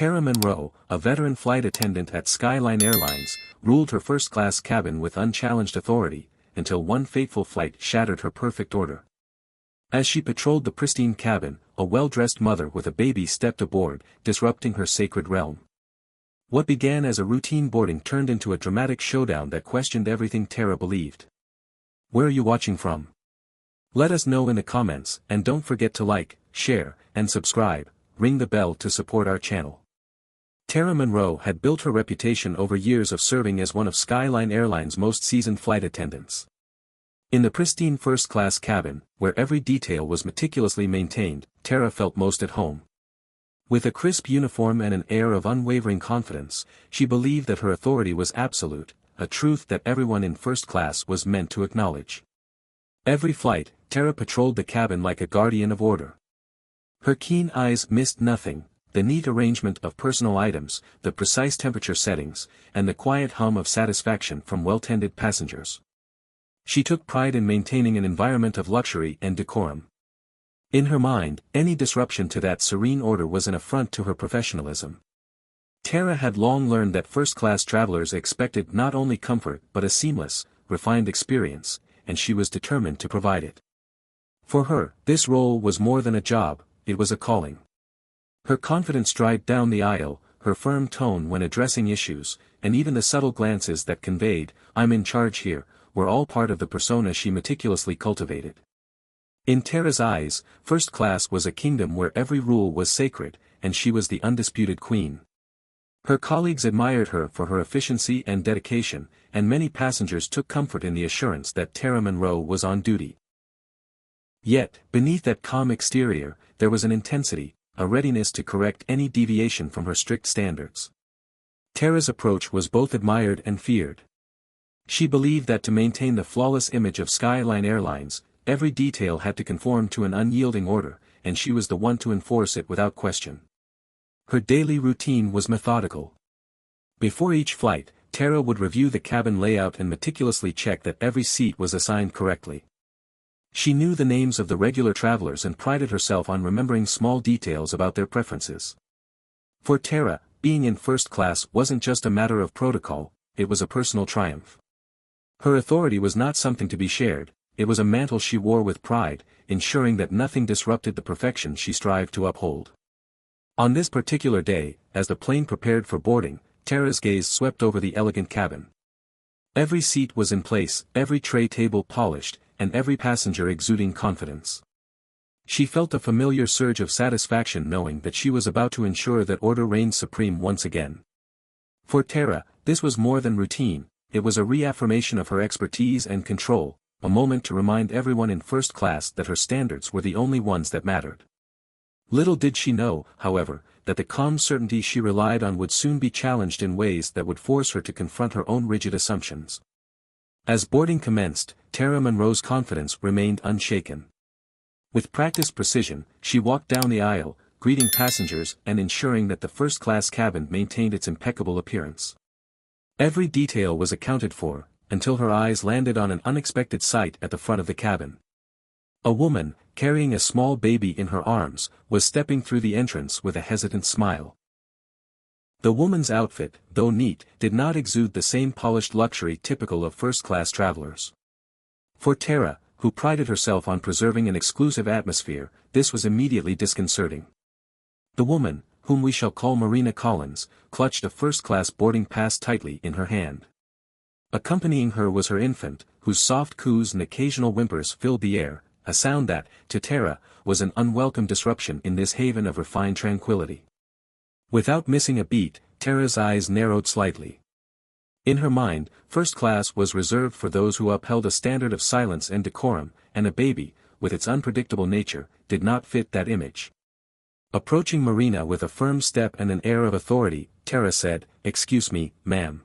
Tara Monroe, a veteran flight attendant at Skyline Airlines, ruled her first-class cabin with unchallenged authority, until one fateful flight shattered her perfect order. As she patrolled the pristine cabin, a well-dressed mother with a baby stepped aboard, disrupting her sacred realm. What began as a routine boarding turned into a dramatic showdown that questioned everything Tara believed. Where are you watching from? Let us know in the comments, and don't forget to like, share, and subscribe. Ring the bell to support our channel. Tara Monroe had built her reputation over years of serving as one of Skyline Airlines' most seasoned flight attendants. In the pristine first-class cabin, where every detail was meticulously maintained, Tara felt most at home. With a crisp uniform and an air of unwavering confidence, she believed that her authority was absolute, a truth that everyone in first class was meant to acknowledge. Every flight, Tara patrolled the cabin like a guardian of order. Her keen eyes missed nothing: the neat arrangement of personal items, the precise temperature settings, and the quiet hum of satisfaction from well-tended passengers. She took pride in maintaining an environment of luxury and decorum. In her mind, any disruption to that serene order was an affront to her professionalism. Tara had long learned that first-class travelers expected not only comfort but a seamless, refined experience, and she was determined to provide it. For her, this role was more than a job, it was a calling. Her confident stride down the aisle, her firm tone when addressing issues, and even the subtle glances that conveyed, "I'm in charge here," were all part of the persona she meticulously cultivated. In Tara's eyes, first class was a kingdom where every rule was sacred, and she was the undisputed queen. Her colleagues admired her for her efficiency and dedication, and many passengers took comfort in the assurance that Tara Monroe was on duty. Yet, beneath that calm exterior, there was an intensity, a readiness to correct any deviation from her strict standards. Tara's approach was both admired and feared. She believed that to maintain the flawless image of Skyline Airlines, every detail had to conform to an unyielding order, and she was the one to enforce it without question. Her daily routine was methodical. Before each flight, Tara would review the cabin layout and meticulously check that every seat was assigned correctly. She knew the names of the regular travelers and prided herself on remembering small details about their preferences. For Tara, being in first class wasn't just a matter of protocol, it was a personal triumph. Her authority was not something to be shared, it was a mantle she wore with pride, ensuring that nothing disrupted the perfection she strived to uphold. On this particular day, as the plane prepared for boarding, Tara's gaze swept over the elegant cabin. Every seat was in place, every tray table polished, and every passenger exuding confidence. She felt a familiar surge of satisfaction knowing that she was about to ensure that order reigned supreme once again. For Tara, this was more than routine, it was a reaffirmation of her expertise and control, a moment to remind everyone in first class that her standards were the only ones that mattered. Little did she know, however, that the calm certainty she relied on would soon be challenged in ways that would force her to confront her own rigid assumptions. As boarding commenced, Tara Monroe's confidence remained unshaken. With practiced precision, she walked down the aisle, greeting passengers and ensuring that the first-class cabin maintained its impeccable appearance. Every detail was accounted for, until her eyes landed on an unexpected sight at the front of the cabin. A woman, carrying a small baby in her arms, was stepping through the entrance with a hesitant smile. The woman's outfit, though neat, did not exude the same polished luxury typical of first-class travelers. For Tara, who prided herself on preserving an exclusive atmosphere, this was immediately disconcerting. The woman, whom we shall call Marina Collins, clutched a first-class boarding pass tightly in her hand. Accompanying her was her infant, whose soft coos and occasional whimpers filled the air, a sound that, to Tara, was an unwelcome disruption in this haven of refined tranquility. Without missing a beat, Tara's eyes narrowed slightly. In her mind, first class was reserved for those who upheld a standard of silence and decorum, and a baby, with its unpredictable nature, did not fit that image. Approaching Marina with a firm step and an air of authority, Tara said, "Excuse me, ma'am.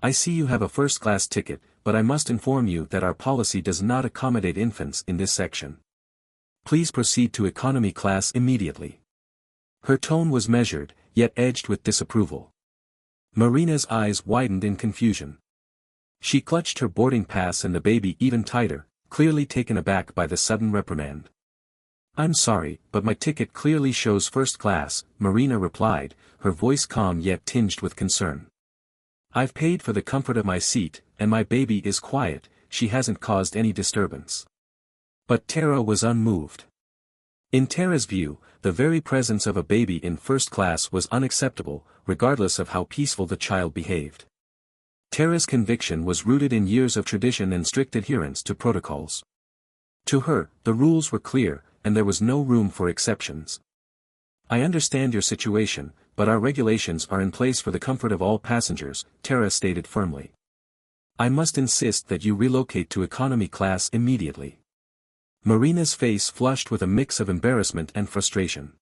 I see you have a first-class ticket, but I must inform you that our policy does not accommodate infants in this section. Please proceed to economy class immediately." Her tone was measured, yet edged with disapproval. Marina's eyes widened in confusion. She clutched her boarding pass and the baby even tighter, clearly taken aback by the sudden reprimand. I'm sorry, but my ticket clearly shows first class, Marina replied, her voice calm yet tinged with concern. I've paid for the comfort of my seat, and my baby is quiet, she hasn't caused any disturbance. But Tara was unmoved. In Tara's view, the very presence of a baby in first class was unacceptable, regardless of how peaceful the child behaved. Tara's conviction was rooted in years of tradition and strict adherence to protocols. To her, the rules were clear, and there was no room for exceptions. I understand your situation, but our regulations are in place for the comfort of all passengers, Tara stated firmly. I must insist that you relocate to economy class immediately. Marina's face flushed with a mix of embarrassment and frustration.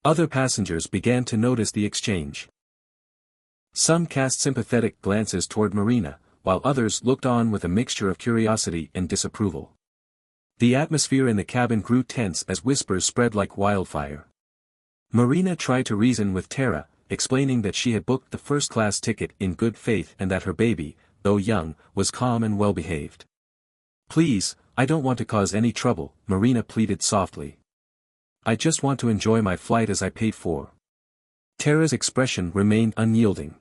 Other passengers began to notice the exchange. Some cast sympathetic glances toward Marina, while others looked on with a mixture of curiosity and disapproval. The atmosphere in the cabin grew tense as whispers spread like wildfire. Marina tried to reason with Tara, explaining that she had booked the first-class ticket in good faith and that her baby, though young, was calm and well-behaved. Please, I don't want to cause any trouble, Marina pleaded softly. I just want to enjoy my flight as I paid for. Tara's expression remained unyielding.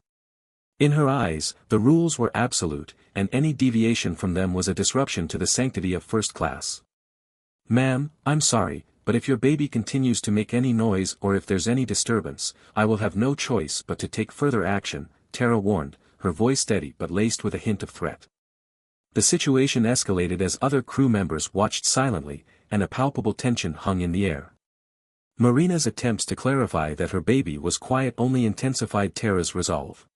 In her eyes, the rules were absolute, and any deviation from them was a disruption to the sanctity of first class. Ma'am, I'm sorry, but if your baby continues to make any noise or if there's any disturbance, I will have no choice but to take further action, Tara warned, her voice steady but laced with a hint of threat. The situation escalated as other crew members watched silently, and a palpable tension hung in the air. Marina's attempts to clarify that her baby was quiet only intensified Tara's resolve.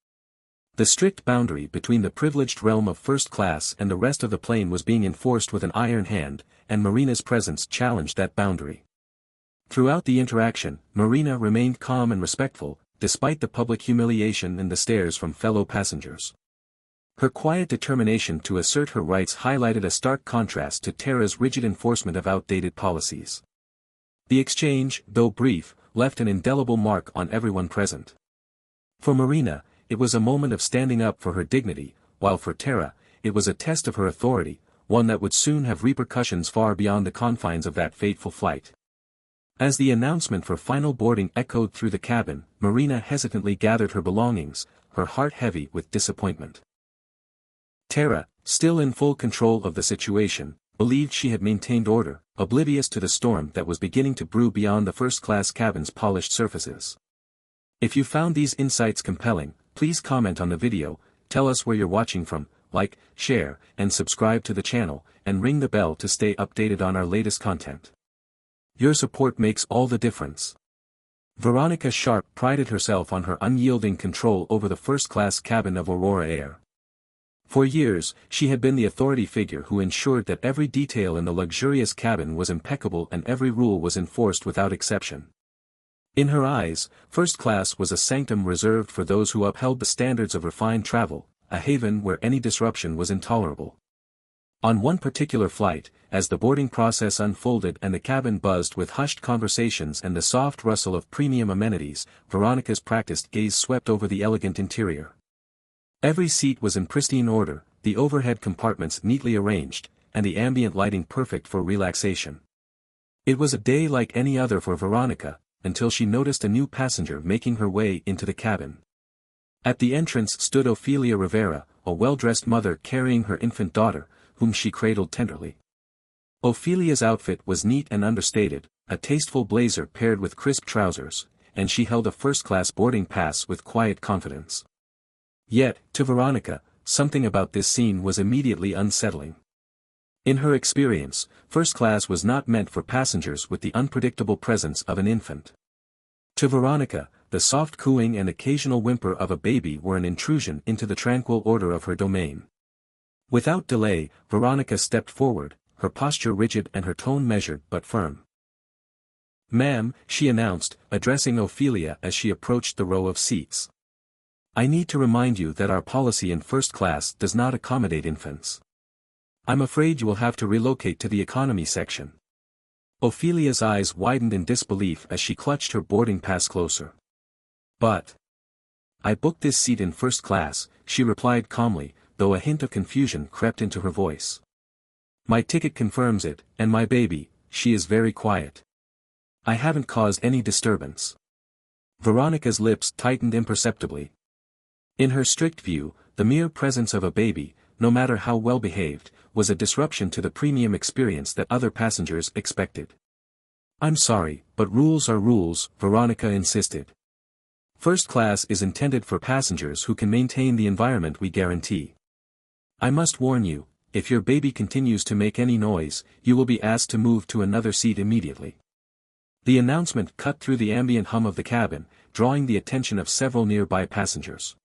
The strict boundary between the privileged realm of first class and the rest of the plane was being enforced with an iron hand, and Marina's presence challenged that boundary. Throughout the interaction, Marina remained calm and respectful, despite the public humiliation and the stares from fellow passengers. Her quiet determination to assert her rights highlighted a stark contrast to Tara's rigid enforcement of outdated policies. The exchange, though brief, left an indelible mark on everyone present. For Marina, it was a moment of standing up for her dignity, while for Tara, it was a test of her authority, one that would soon have repercussions far beyond the confines of that fateful flight. As the announcement for final boarding echoed through the cabin, Marina hesitantly gathered her belongings, her heart heavy with disappointment. Tara, still in full control of the situation, believed she had maintained order, oblivious to the storm that was beginning to brew beyond the first-class cabin's polished surfaces. If you found these insights compelling, please comment on the video, tell us where you're watching from, like, share, and subscribe to the channel, and ring the bell to stay updated on our latest content. Your support makes all the difference. Veronica Sharp prided herself on her unyielding control over the first-class cabin of Aurora Air. For years, she had been the authority figure who ensured that every detail in the luxurious cabin was impeccable and every rule was enforced without exception. In her eyes, first class was a sanctum reserved for those who upheld the standards of refined travel, a haven where any disruption was intolerable. On one particular flight, as the boarding process unfolded and the cabin buzzed with hushed conversations and the soft rustle of premium amenities, Veronica's practiced gaze swept over the elegant interior. Every seat was in pristine order, the overhead compartments neatly arranged, and the ambient lighting perfect for relaxation. It was a day like any other for Veronica, until she noticed a new passenger making her way into the cabin. At the entrance stood Ophelia Rivera, a well-dressed mother carrying her infant daughter, whom she cradled tenderly. Ophelia's outfit was neat and understated, a tasteful blazer paired with crisp trousers, and she held a first-class boarding pass with quiet confidence. Yet, to Veronica, something about this scene was immediately unsettling. In her experience, first class was not meant for passengers with the unpredictable presence of an infant. To Veronica, the soft cooing and occasional whimper of a baby were an intrusion into the tranquil order of her domain. Without delay, Veronica stepped forward, her posture rigid and her tone measured but firm. "Ma'am," she announced, addressing Ophelia as she approached the row of seats. "I need to remind you that our policy in first class does not accommodate infants. I'm afraid you will have to relocate to the economy section." Ophelia's eyes widened in disbelief as she clutched her boarding pass closer. "But I booked this seat in first class," she replied calmly, though a hint of confusion crept into her voice. "My ticket confirms it, and my baby, she is very quiet." I haven't caused any disturbance. Veronica's lips tightened imperceptibly. In her strict view, the mere presence of a baby, no matter how well behaved, was a disruption to the premium experience that other passengers expected. I'm sorry, but rules are rules, Veronica insisted. First class is intended for passengers who can maintain the environment we guarantee. I must warn you, if your baby continues to make any noise, you will be asked to move to another seat immediately. The announcement cut through the ambient hum of the cabin, drawing the attention of several nearby passengers.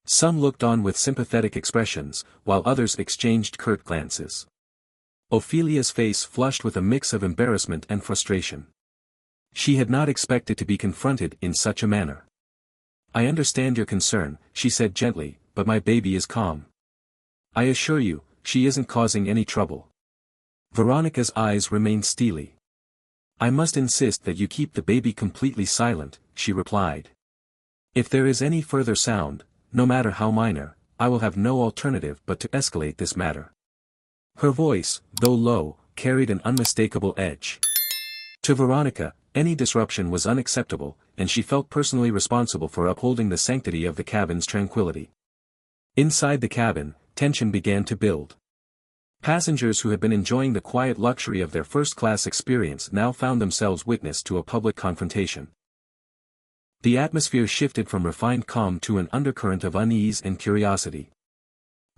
Some looked on with sympathetic expressions, while others exchanged curt glances. Ophelia's face flushed with a mix of embarrassment and frustration. She had not expected to be confronted in such a manner. I understand your concern, she said gently, but my baby is calm. I assure you, she isn't causing any trouble. Veronica's eyes remained steely. I must insist that you keep the baby completely silent, she replied. If there is any further sound, no matter how minor, I will have no alternative but to escalate this matter. Her voice, though low, carried an unmistakable edge. To Veronica, any disruption was unacceptable, and she felt personally responsible for upholding the sanctity of the cabin's tranquility. Inside the cabin, tension began to build. Passengers who had been enjoying the quiet luxury of their first-class experience now found themselves witness to a public confrontation. The atmosphere shifted from refined calm to an undercurrent of unease and curiosity.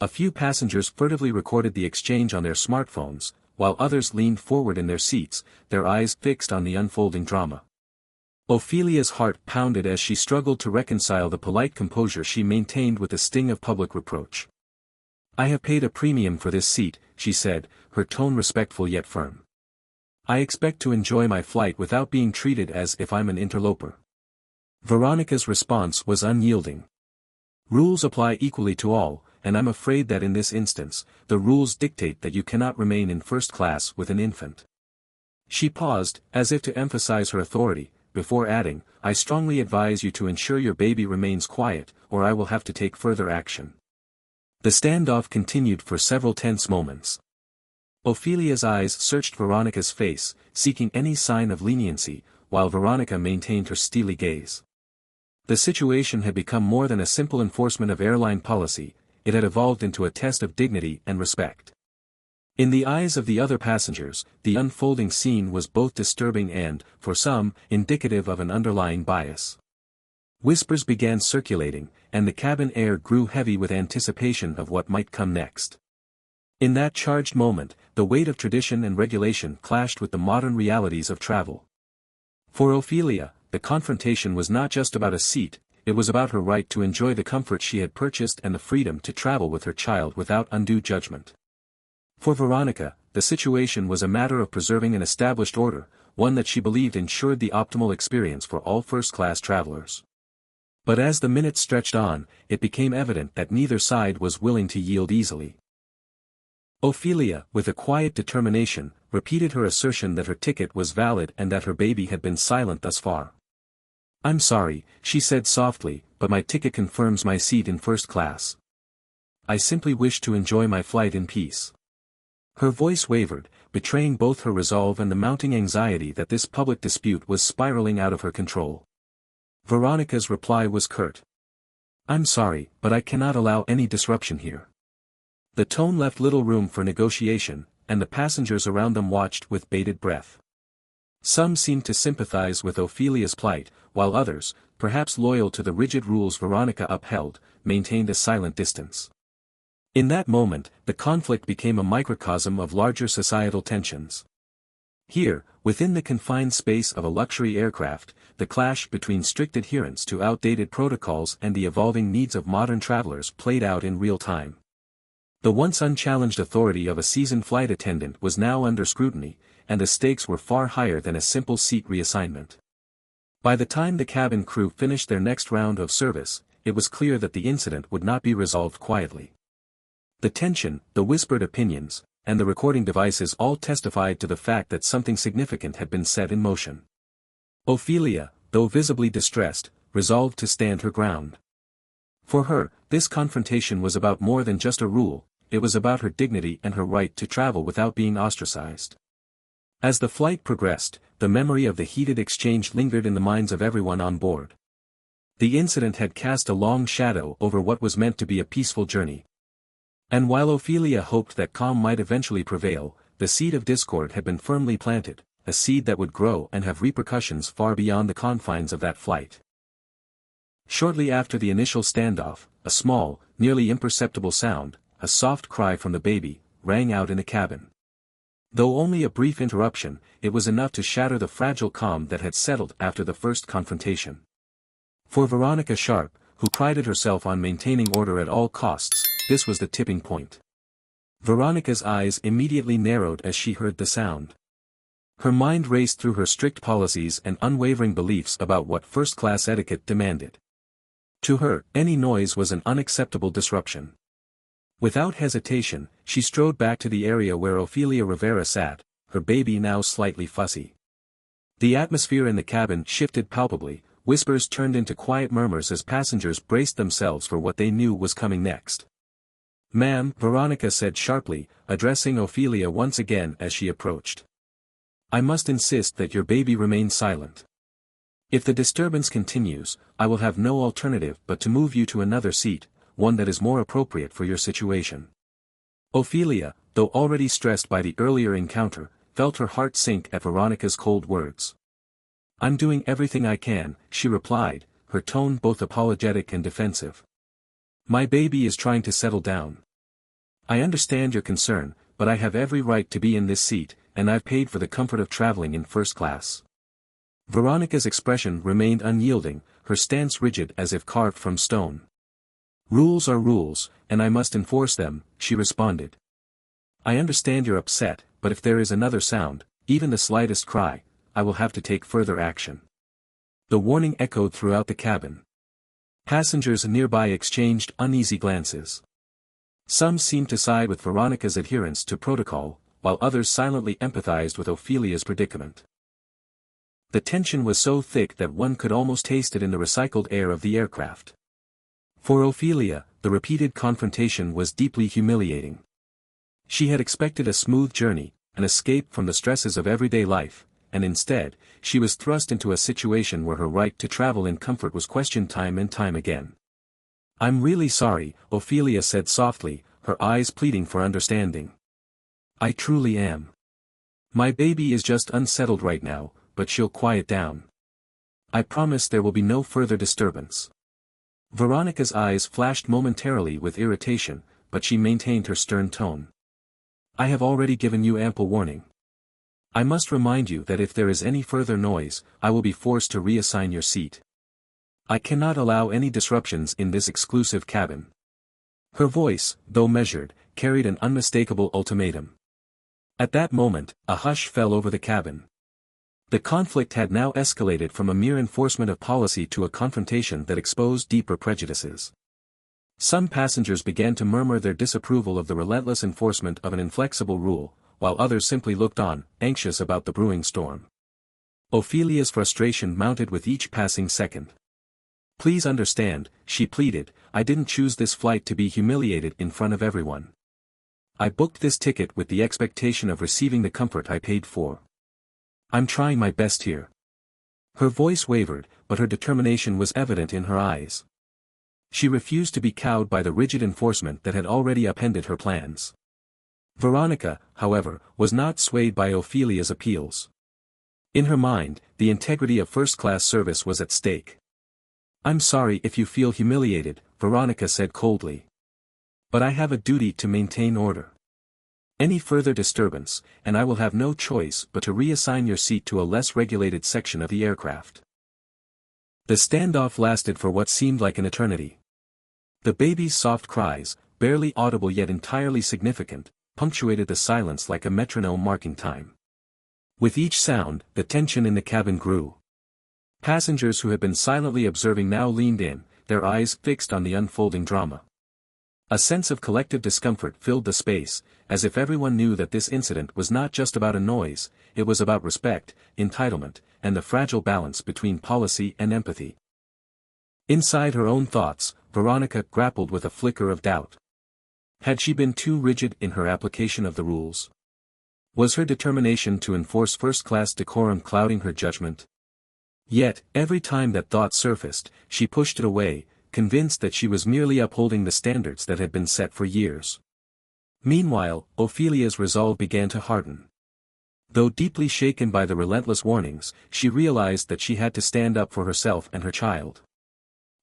A few passengers furtively recorded the exchange on their smartphones, while others leaned forward in their seats, their eyes fixed on the unfolding drama. Ophelia's heart pounded as she struggled to reconcile the polite composure she maintained with the sting of public reproach. I have paid a premium for this seat, she said, her tone respectful yet firm. I expect to enjoy my flight without being treated as if I'm an interloper. Veronica's response was unyielding. Rules apply equally to all, and I'm afraid that in this instance, the rules dictate that you cannot remain in first class with an infant. She paused, as if to emphasize her authority, before adding, I strongly advise you to ensure your baby remains quiet, or I will have to take further action. The standoff continued for several tense moments. Ophelia's eyes searched Veronica's face, seeking any sign of leniency, while Veronica maintained her steely gaze. The situation had become more than a simple enforcement of airline policy, it had evolved into a test of dignity and respect. In the eyes of the other passengers, the unfolding scene was both disturbing and, for some, indicative of an underlying bias. Whispers began circulating, and the cabin air grew heavy with anticipation of what might come next. In that charged moment, the weight of tradition and regulation clashed with the modern realities of travel. For Ophelia, the confrontation was not just about a seat, it was about her right to enjoy the comfort she had purchased and the freedom to travel with her child without undue judgment. For Veronica, the situation was a matter of preserving an established order, one that she believed ensured the optimal experience for all first-class travelers. But as the minutes stretched on, it became evident that neither side was willing to yield easily. Ophelia, with a quiet determination, repeated her assertion that her ticket was valid and that her baby had been silent thus far. I'm sorry, she said softly, but my ticket confirms my seat in first class. I simply wish to enjoy my flight in peace. Her voice wavered, betraying both her resolve and the mounting anxiety that this public dispute was spiraling out of her control. Veronica's reply was curt. I'm sorry, but I cannot allow any disruption here. The tone left little room for negotiation, and the passengers around them watched with bated breath. Some seemed to sympathize with Ophelia's plight, while others, perhaps loyal to the rigid rules Veronica upheld, maintained a silent distance. In that moment, the conflict became a microcosm of larger societal tensions. Here, within the confined space of a luxury aircraft, the clash between strict adherence to outdated protocols and the evolving needs of modern travelers played out in real time. The once unchallenged authority of a seasoned flight attendant was now under scrutiny, and the stakes were far higher than a simple seat reassignment. By the time the cabin crew finished their next round of service, it was clear that the incident would not be resolved quietly. The tension, the whispered opinions, and the recording devices all testified to the fact that something significant had been set in motion. Ophelia, though visibly distressed, resolved to stand her ground. For her, this confrontation was about more than just a rule, it was about her dignity and her right to travel without being ostracized. As the flight progressed, the memory of the heated exchange lingered in the minds of everyone on board. The incident had cast a long shadow over what was meant to be a peaceful journey. And while Ophelia hoped that calm might eventually prevail, the seed of discord had been firmly planted, a seed that would grow and have repercussions far beyond the confines of that flight. Shortly after the initial standoff, a small, nearly imperceptible sound, a soft cry from the baby, rang out in the cabin. Though only a brief interruption, it was enough to shatter the fragile calm that had settled after the first confrontation. For Veronica Sharp, who prided herself on maintaining order at all costs, this was the tipping point. Veronica's eyes immediately narrowed as she heard the sound. Her mind raced through her strict policies and unwavering beliefs about what first-class etiquette demanded. To her, any noise was an unacceptable disruption. Without hesitation, she strode back to the area where Ophelia Rivera sat, her baby now slightly fussy. The atmosphere in the cabin shifted palpably, whispers turned into quiet murmurs as passengers braced themselves for what they knew was coming next. "Ma'am," Veronica said sharply, addressing Ophelia once again as she approached. "I must insist that your baby remain silent. If the disturbance continues, I will have no alternative but to move you to another seat, one that is more appropriate for your situation." Ophelia, though already stressed by the earlier encounter, felt her heart sink at Veronica's cold words. "I'm doing everything I can," she replied, her tone both apologetic and defensive. "My baby is trying to settle down. I understand your concern, but I have every right to be in this seat, and I've paid for the comfort of traveling in first class." Veronica's expression remained unyielding, her stance rigid as if carved from stone. "Rules are rules, and I must enforce them," she responded. "I understand you're upset, but if there is another sound, even the slightest cry, I will have to take further action." The warning echoed throughout the cabin. Passengers nearby exchanged uneasy glances. Some seemed to side with Veronica's adherence to protocol, while others silently empathized with Ophelia's predicament. The tension was so thick that one could almost taste it in the recycled air of the aircraft. For Ophelia, the repeated confrontation was deeply humiliating. She had expected a smooth journey, an escape from the stresses of everyday life, and instead, she was thrust into a situation where her right to travel in comfort was questioned time and time again. "I'm really sorry," Ophelia said softly, her eyes pleading for understanding. "I truly am. My baby is just unsettled right now, but she'll quiet down. I promise there will be no further disturbance." Veronica's eyes flashed momentarily with irritation, but she maintained her stern tone. "I have already given you ample warning. I must remind you that if there is any further noise, I will be forced to reassign your seat. I cannot allow any disruptions in this exclusive cabin." Her voice, though measured, carried an unmistakable ultimatum. At that moment, a hush fell over the cabin. The conflict had now escalated from a mere enforcement of policy to a confrontation that exposed deeper prejudices. Some passengers began to murmur their disapproval of the relentless enforcement of an inflexible rule, while others simply looked on, anxious about the brewing storm. Ophelia's frustration mounted with each passing second. "Please understand," she pleaded, "I didn't choose this flight to be humiliated in front of everyone. I booked this ticket with the expectation of receiving the comfort I paid for. I'm trying my best here." Her voice wavered, but her determination was evident in her eyes. She refused to be cowed by the rigid enforcement that had already upended her plans. Veronica, however, was not swayed by Ophelia's appeals. In her mind, the integrity of first-class service was at stake. "I'm sorry if you feel humiliated," Veronica said coldly. "But I have a duty to maintain order. Any further disturbance, and I will have no choice but to reassign your seat to a less regulated section of the aircraft." The standoff lasted for what seemed like an eternity. The baby's soft cries, barely audible yet entirely significant, punctuated the silence like a metronome marking time. With each sound, the tension in the cabin grew. Passengers who had been silently observing now leaned in, their eyes fixed on the unfolding drama. A sense of collective discomfort filled the space, as if everyone knew that this incident was not just about a noise, it was about respect, entitlement, and the fragile balance between policy and empathy. Inside her own thoughts, Veronica grappled with a flicker of doubt. Had she been too rigid in her application of the rules? Was her determination to enforce first-class decorum clouding her judgment? Yet, every time that thought surfaced, she pushed it away, convinced that she was merely upholding the standards that had been set for years. Meanwhile, Ophelia's resolve began to harden. Though deeply shaken by the relentless warnings, she realized that she had to stand up for herself and her child.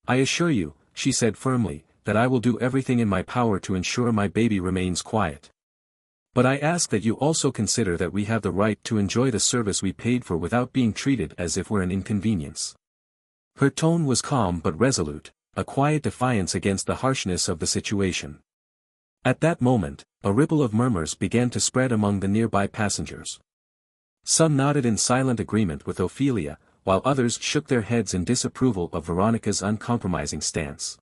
"I assure you," she said firmly, "that I will do everything in my power to ensure my baby remains quiet. But I ask that you also consider that we have the right to enjoy the service we paid for without being treated as if we're an inconvenience." Her tone was calm but resolute, a quiet defiance against the harshness of the situation. At that moment, a ripple of murmurs began to spread among the nearby passengers. Some nodded in silent agreement with Ophelia, while others shook their heads in disapproval of Veronica's uncompromising stance.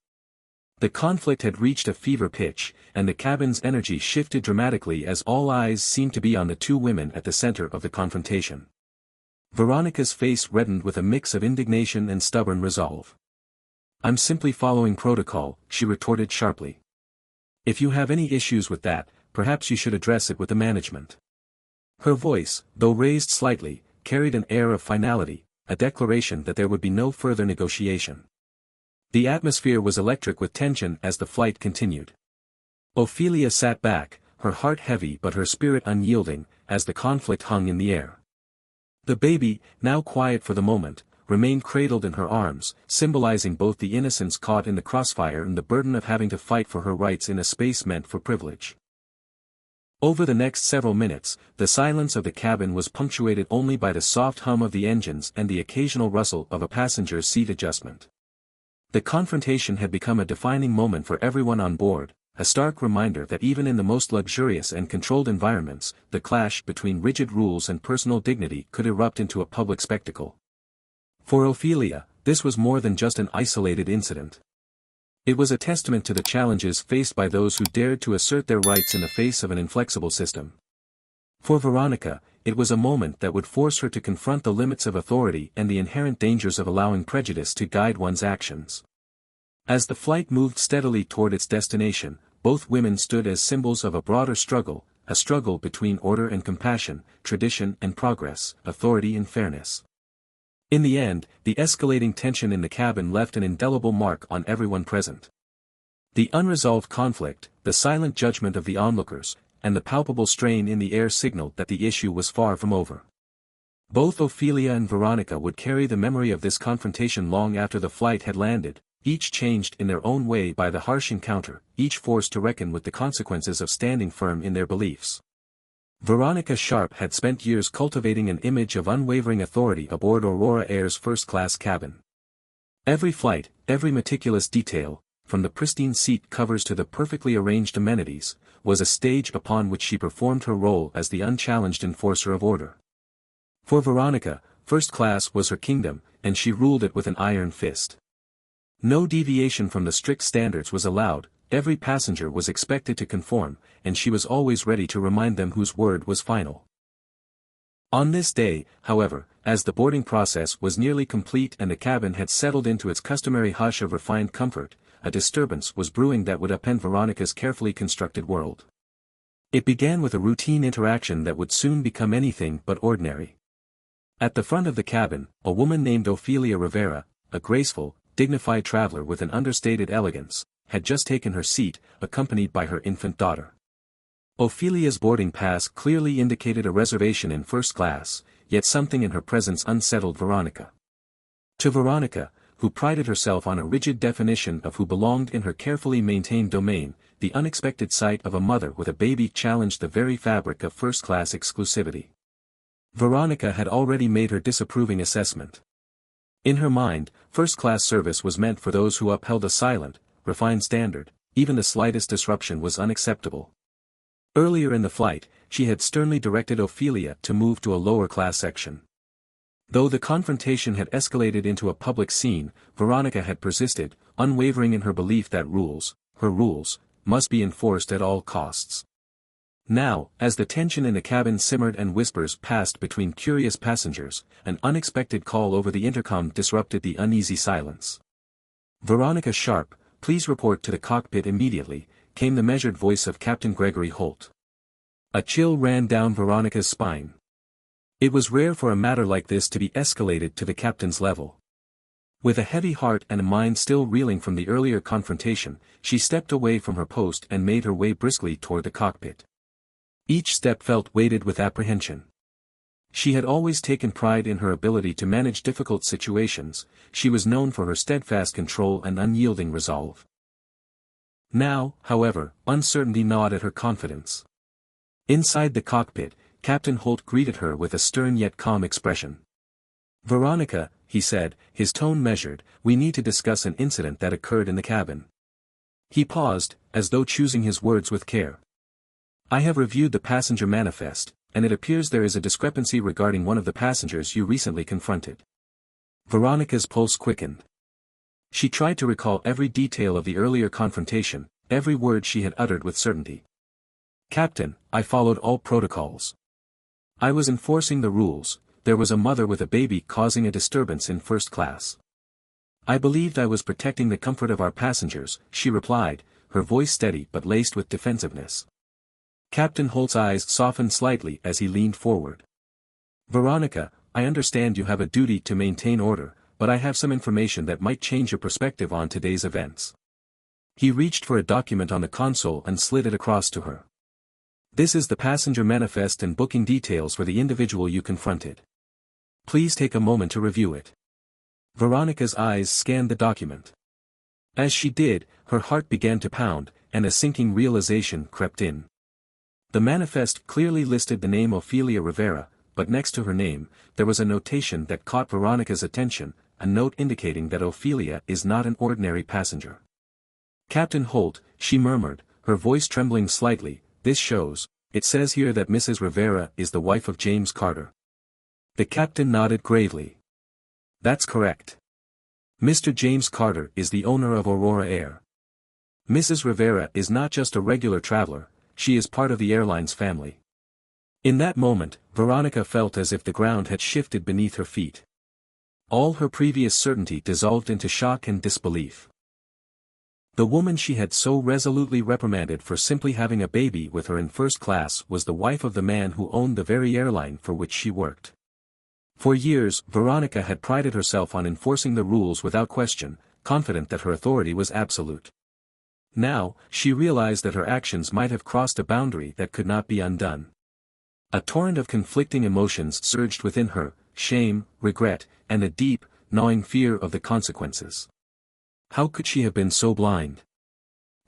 The conflict had reached a fever pitch, and the cabin's energy shifted dramatically as all eyes seemed to be on the two women at the center of the confrontation. Veronica's face reddened with a mix of indignation and stubborn resolve. "I'm simply following protocol," she retorted sharply. "If you have any issues with that, perhaps you should address it with the management." Her voice, though raised slightly, carried an air of finality, a declaration that there would be no further negotiation. The atmosphere was electric with tension as the flight continued. Ophelia sat back, her heart heavy but her spirit unyielding, as the conflict hung in the air. The baby, now quiet for the moment, remained cradled in her arms, symbolizing both the innocence caught in the crossfire and the burden of having to fight for her rights in a space meant for privilege. Over the next several minutes, the silence of the cabin was punctuated only by the soft hum of the engines and the occasional rustle of a passenger's seat adjustment. The confrontation had become a defining moment for everyone on board, a stark reminder that even in the most luxurious and controlled environments, the clash between rigid rules and personal dignity could erupt into a public spectacle. For Ophelia, this was more than just an isolated incident. It was a testament to the challenges faced by those who dared to assert their rights in the face of an inflexible system. For Veronica, it was a moment that would force her to confront the limits of authority and the inherent dangers of allowing prejudice to guide one's actions. As the flight moved steadily toward its destination, both women stood as symbols of a broader struggle, a struggle between order and compassion, tradition and progress, authority and fairness. In the end, the escalating tension in the cabin left an indelible mark on everyone present. The unresolved conflict, the silent judgment of the onlookers, and the palpable strain in the air signaled that the issue was far from over. Both Ophelia and Veronica would carry the memory of this confrontation long after the flight had landed, each changed in their own way by the harsh encounter, each forced to reckon with the consequences of standing firm in their beliefs. Veronica Sharp had spent years cultivating an image of unwavering authority aboard Aurora Air's first-class cabin. Every flight, every meticulous detail, from the pristine seat covers to the perfectly arranged amenities, was a stage upon which she performed her role as the unchallenged enforcer of order. For Veronica, first class was her kingdom, and she ruled it with an iron fist. No deviation from the strict standards was allowed, every passenger was expected to conform, and she was always ready to remind them whose word was final. On this day, however, as the boarding process was nearly complete and the cabin had settled into its customary hush of refined comfort, a disturbance was brewing that would upend Veronica's carefully constructed world. It began with a routine interaction that would soon become anything but ordinary. At the front of the cabin, a woman named Ophelia Rivera, a graceful, dignified traveler with an understated elegance, had just taken her seat, accompanied by her infant daughter. Ophelia's boarding pass clearly indicated a reservation in first class, yet something in her presence unsettled Veronica. To Veronica, who prided herself on a rigid definition of who belonged in her carefully maintained domain, the unexpected sight of a mother with a baby challenged the very fabric of first-class exclusivity. Veronica had already made her disapproving assessment. In her mind, first-class service was meant for those who upheld a silent, refined standard, even the slightest disruption was unacceptable. Earlier in the flight, she had sternly directed Ophelia to move to a lower-class section. Though the confrontation had escalated into a public scene, Veronica had persisted, unwavering in her belief that her rules, must be enforced at all costs. Now, as the tension in the cabin simmered and whispers passed between curious passengers, an unexpected call over the intercom disrupted the uneasy silence. "Veronica Sharp, please report to the cockpit immediately," came the measured voice of Captain Gregory Holt. A chill ran down Veronica's spine. It was rare for a matter like this to be escalated to the captain's level. With a heavy heart and a mind still reeling from the earlier confrontation, she stepped away from her post and made her way briskly toward the cockpit. Each step felt weighted with apprehension. She had always taken pride in her ability to manage difficult situations. She was known for her steadfast control and unyielding resolve. Now, however, uncertainty gnawed at her confidence. Inside the cockpit, Captain Holt greeted her with a stern yet calm expression. "Veronica," he said, his tone measured, "we need to discuss an incident that occurred in the cabin." He paused, as though choosing his words with care. "I have reviewed the passenger manifest, and it appears there is a discrepancy regarding one of the passengers you recently confronted." Veronica's pulse quickened. She tried to recall every detail of the earlier confrontation, every word she had uttered with certainty. "Captain, I followed all protocols. I was enforcing the rules. There was a mother with a baby causing a disturbance in first class. I believed I was protecting the comfort of our passengers," she replied, her voice steady but laced with defensiveness. Captain Holt's eyes softened slightly as he leaned forward. "Veronica, I understand you have a duty to maintain order, but I have some information that might change your perspective on today's events." He reached for a document on the console and slid it across to her. "This is the passenger manifest and booking details for the individual you confronted. Please take a moment to review it." Veronica's eyes scanned the document. As she did, her heart began to pound, and a sinking realization crept in. The manifest clearly listed the name Ophelia Rivera, but next to her name, there was a notation that caught Veronica's attention, a note indicating that Ophelia is not an ordinary passenger. "Captain Holt," she murmured, her voice trembling slightly, "this shows, it says here that Mrs. Rivera is the wife of James Carter." The captain nodded gravely. "That's correct. Mr. James Carter is the owner of Aurora Air. Mrs. Rivera is not just a regular traveler, she is part of the airline's family." In that moment, Veronica felt as if the ground had shifted beneath her feet. All her previous certainty dissolved into shock and disbelief. The woman she had so resolutely reprimanded for simply having a baby with her in first class was the wife of the man who owned the very airline for which she worked. For years, Veronica had prided herself on enforcing the rules without question, confident that her authority was absolute. Now, she realized that her actions might have crossed a boundary that could not be undone. A torrent of conflicting emotions surged within her, shame, regret, and a deep, gnawing fear of the consequences. How could she have been so blind?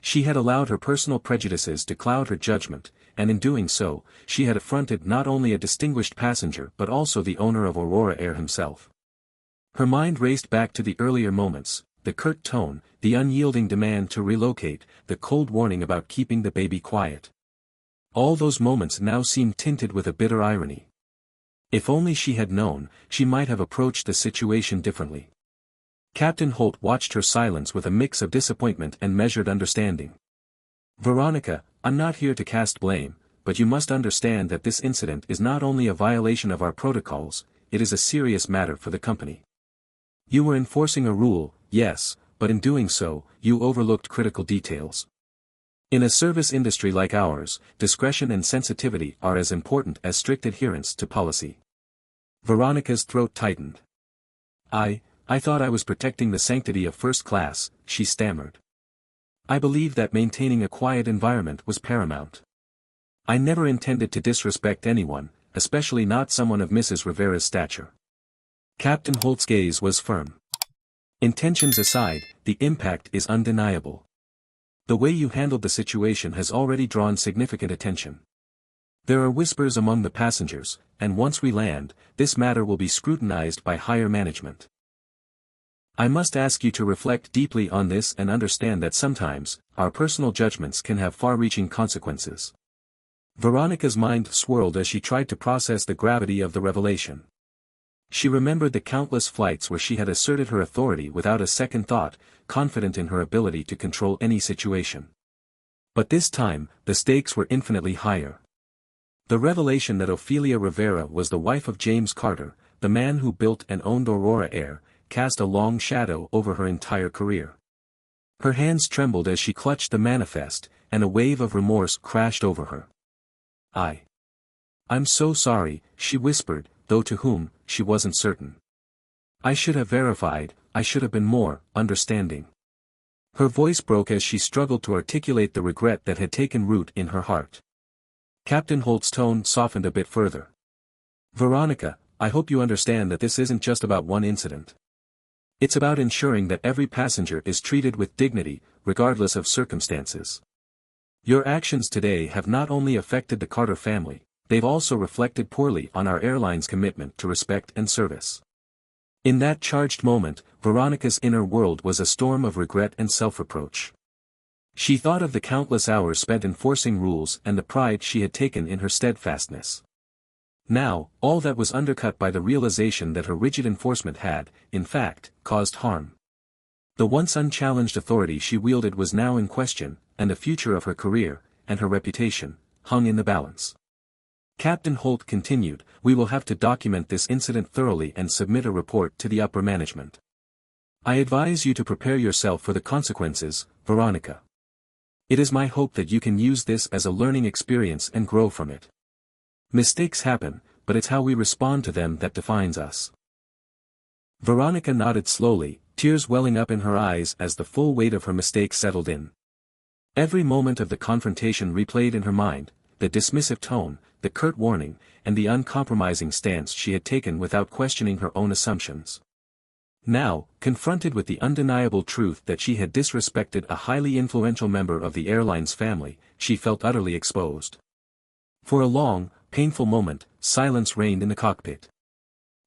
She had allowed her personal prejudices to cloud her judgment, and in doing so, she had affronted not only a distinguished passenger but also the owner of Aurora Air himself. Her mind raced back to the earlier moments, the curt tone, the unyielding demand to relocate, the cold warning about keeping the baby quiet. All those moments now seemed tinted with a bitter irony. If only she had known, she might have approached the situation differently. Captain Holt watched her silence with a mix of disappointment and measured understanding. "Veronica, I'm not here to cast blame, but you must understand that this incident is not only a violation of our protocols, it is a serious matter for the company. You were enforcing a rule, yes, but in doing so, you overlooked critical details. In a service industry like ours, discretion and sensitivity are as important as strict adherence to policy." Veronica's throat tightened. I thought I was protecting the sanctity of first class," she stammered. "I believed that maintaining a quiet environment was paramount. I never intended to disrespect anyone, especially not someone of Mrs. Rivera's stature." Captain Holt's gaze was firm. "Intentions aside, the impact is undeniable. The way you handled the situation has already drawn significant attention. There are whispers among the passengers, and once we land, this matter will be scrutinized by higher management. I must ask you to reflect deeply on this and understand that sometimes, our personal judgments can have far-reaching consequences." Veronica's mind swirled as she tried to process the gravity of the revelation. She remembered the countless flights where she had asserted her authority without a second thought, confident in her ability to control any situation. But this time, the stakes were infinitely higher. The revelation that Ophelia Rivera was the wife of James Carter, the man who built and owned Aurora Air, cast a long shadow over her entire career. Her hands trembled as she clutched the manifest, and a wave of remorse crashed over her. I'm so sorry, she whispered, though to whom, she wasn't certain. I should have verified, I should have been more understanding. Her voice broke as she struggled to articulate the regret that had taken root in her heart. Captain Holt's tone softened a bit further. Veronica, I hope you understand that this isn't just about one incident. It's about ensuring that every passenger is treated with dignity, regardless of circumstances. Your actions today have not only affected the Carter family, they've also reflected poorly on our airline's commitment to respect and service. In that charged moment, Veronica's inner world was a storm of regret and self-reproach. She thought of the countless hours spent enforcing rules and the pride she had taken in her steadfastness. Now, all that was undercut by the realization that her rigid enforcement had, in fact, caused harm. The once unchallenged authority she wielded was now in question, and the future of her career, and her reputation, hung in the balance. Captain Holt continued, we will have to document this incident thoroughly and submit a report to the upper management. I advise you to prepare yourself for the consequences, Veronica. It is my hope that you can use this as a learning experience and grow from it. Mistakes happen, but it's how we respond to them that defines us. Veronica nodded slowly, tears welling up in her eyes as the full weight of her mistakes settled in. Every moment of the confrontation replayed in her mind, the dismissive tone, the curt warning, and the uncompromising stance she had taken without questioning her own assumptions. Now, confronted with the undeniable truth that she had disrespected a highly influential member of the airline's family, she felt utterly exposed. For a long, painful moment, silence reigned in the cockpit.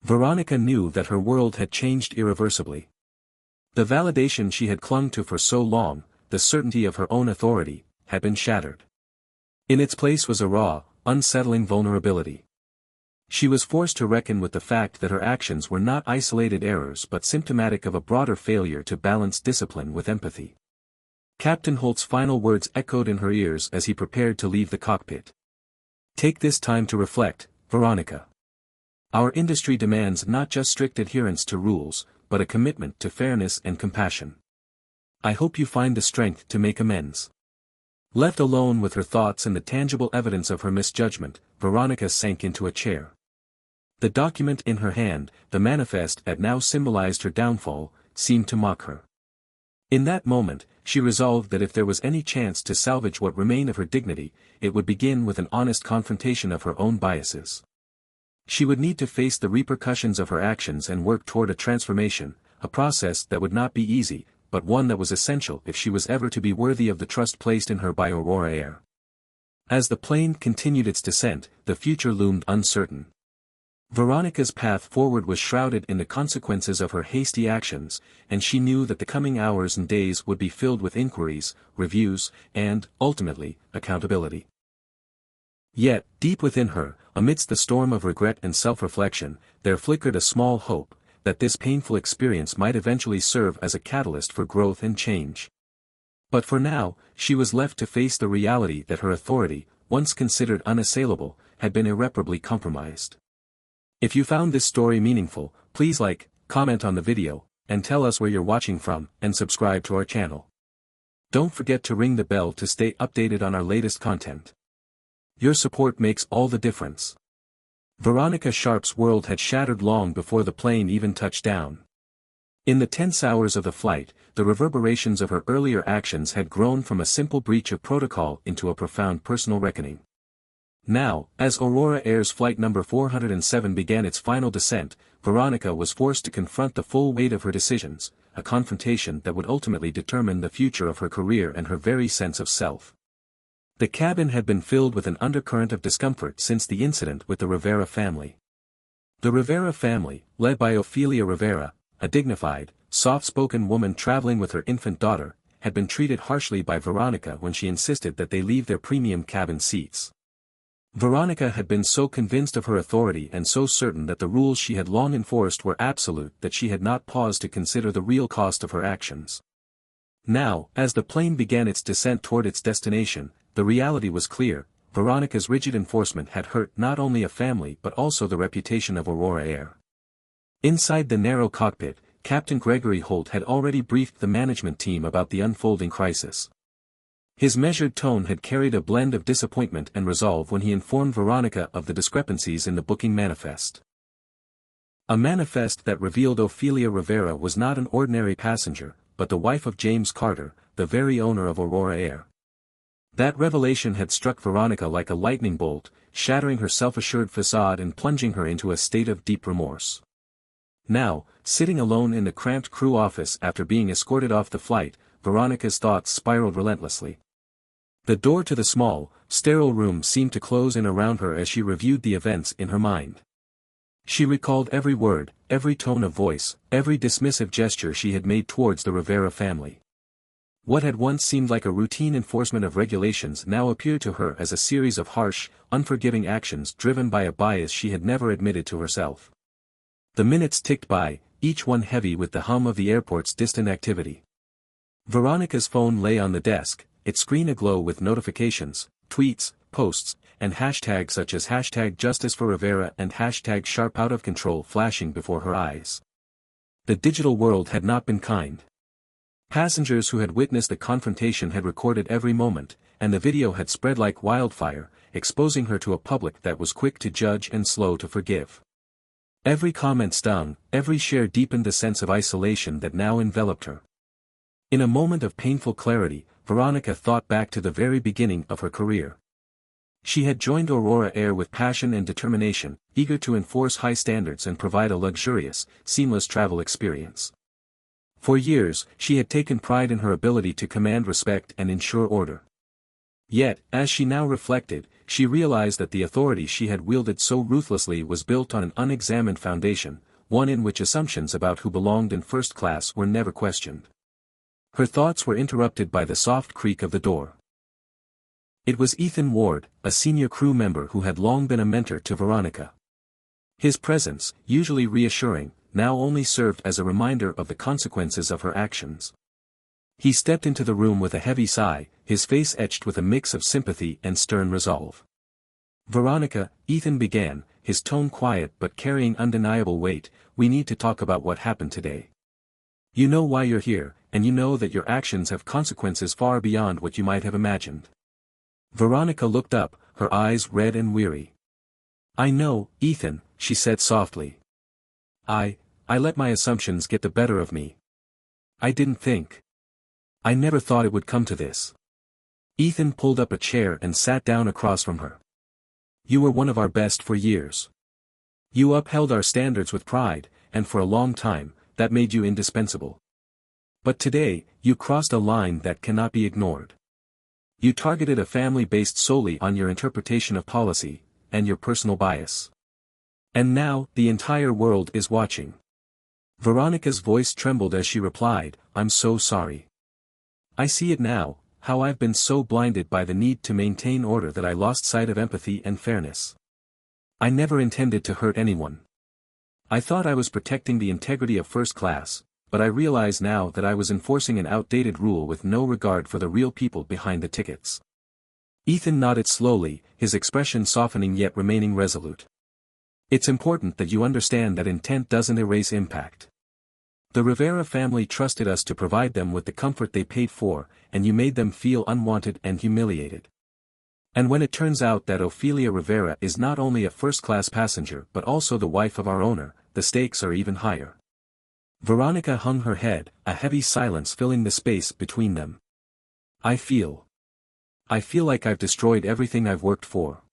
Veronica knew that her world had changed irreversibly. The validation she had clung to for so long, the certainty of her own authority, had been shattered. In its place was a raw, unsettling vulnerability. She was forced to reckon with the fact that her actions were not isolated errors but symptomatic of a broader failure to balance discipline with empathy. Captain Holt's final words echoed in her ears as he prepared to leave the cockpit. Take this time to reflect, Veronica. Our industry demands not just strict adherence to rules, but a commitment to fairness and compassion. I hope you find the strength to make amends. Left alone with her thoughts and the tangible evidence of her misjudgment, Veronica sank into a chair. The document in her hand, the manifest that now symbolized her downfall, seemed to mock her. In that moment, she resolved that if there was any chance to salvage what remained of her dignity, it would begin with an honest confrontation of her own biases. She would need to face the repercussions of her actions and work toward a transformation, a process that would not be easy, but one that was essential if she was ever to be worthy of the trust placed in her by Aurora Air. As the plane continued its descent, the future loomed uncertain. Veronica's path forward was shrouded in the consequences of her hasty actions, and she knew that the coming hours and days would be filled with inquiries, reviews, and, ultimately, accountability. Yet, deep within her, amidst the storm of regret and self-reflection, there flickered a small hope, that this painful experience might eventually serve as a catalyst for growth and change. But for now, she was left to face the reality that her authority, once considered unassailable, had been irreparably compromised. If you found this story meaningful, please like, comment on the video, and tell us where you're watching from, and subscribe to our channel. Don't forget to ring the bell to stay updated on our latest content. Your support makes all the difference. Veronica Sharp's world had shattered long before the plane even touched down. In the tense hours of the flight, the reverberations of her earlier actions had grown from a simple breach of protocol into a profound personal reckoning. Now, as Aurora Air's flight number 407 began its final descent, Veronica was forced to confront the full weight of her decisions, a confrontation that would ultimately determine the future of her career and her very sense of self. The cabin had been filled with an undercurrent of discomfort since the incident with the Rivera family. The Rivera family, led by Ophelia Rivera, a dignified, soft-spoken woman traveling with her infant daughter, had been treated harshly by Veronica when she insisted that they leave their premium cabin seats. Veronica had been so convinced of her authority and so certain that the rules she had long enforced were absolute that she had not paused to consider the real cost of her actions. Now, as the plane began its descent toward its destination, the reality was clear: Veronica's rigid enforcement had hurt not only a family but also the reputation of Aurora Air. Inside the narrow cockpit, Captain Gregory Holt had already briefed the management team about the unfolding crisis. His measured tone had carried a blend of disappointment and resolve when he informed Veronica of the discrepancies in the booking manifest. A manifest that revealed Ophelia Rivera was not an ordinary passenger, but the wife of James Carter, the very owner of Aurora Air. That revelation had struck Veronica like a lightning bolt, shattering her self-assured facade and plunging her into a state of deep remorse. Now, sitting alone in the cramped crew office after being escorted off the flight, Veronica's thoughts spiraled relentlessly. The door to the small, sterile room seemed to close in around her as she reviewed the events in her mind. She recalled every word, every tone of voice, every dismissive gesture she had made towards the Rivera family. What had once seemed like a routine enforcement of regulations now appeared to her as a series of harsh, unforgiving actions driven by a bias she had never admitted to herself. The minutes ticked by, each one heavy with the hum of the airport's distant activity. Veronica's phone lay on the desk, its screen aglow with notifications, tweets, posts, and hashtags such as #JusticeForRivera and #SharpOutOfControl flashing before her eyes. The digital world had not been kind. Passengers who had witnessed the confrontation had recorded every moment, and the video had spread like wildfire, exposing her to a public that was quick to judge and slow to forgive. Every comment stung, every share deepened the sense of isolation that now enveloped her. In a moment of painful clarity, Veronica thought back to the very beginning of her career. She had joined Aurora Air with passion and determination, eager to enforce high standards and provide a luxurious, seamless travel experience. For years, she had taken pride in her ability to command respect and ensure order. Yet, as she now reflected, she realized that the authority she had wielded so ruthlessly was built on an unexamined foundation, one in which assumptions about who belonged in first class were never questioned. Her thoughts were interrupted by the soft creak of the door. It was Ethan Ward, a senior crew member who had long been a mentor to Veronica. His presence, usually reassuring, now only served as a reminder of the consequences of her actions. He stepped into the room with a heavy sigh, his face etched with a mix of sympathy and stern resolve. "Veronica," Ethan began, his tone quiet but carrying undeniable weight, "we need to talk about what happened today. You know why you're here, and you know that your actions have consequences far beyond what you might have imagined." Veronica looked up, her eyes red and weary. "I know, Ethan," she said softly. I let my assumptions get the better of me. I didn't think. I never thought it would come to this." Ethan pulled up a chair and sat down across from her. "You were one of our best for years. You upheld our standards with pride, and for a long time, that made you indispensable. But today, you crossed a line that cannot be ignored. You targeted a family based solely on your interpretation of policy, and your personal bias. And now, the entire world is watching." Veronica's voice trembled as she replied, "I'm so sorry. I see it now, how I've been so blinded by the need to maintain order that I lost sight of empathy and fairness. I never intended to hurt anyone. I thought I was protecting the integrity of first class, but I realize now that I was enforcing an outdated rule with no regard for the real people behind the tickets." Ethan nodded slowly, his expression softening yet remaining resolute. "It's important that you understand that intent doesn't erase impact. The Rivera family trusted us to provide them with the comfort they paid for, and you made them feel unwanted and humiliated. And when it turns out that Ophelia Rivera is not only a first-class passenger but also the wife of our owner, the stakes are even higher." Veronica hung her head, a heavy silence filling the space between them. I feel like I've destroyed everything I've worked for.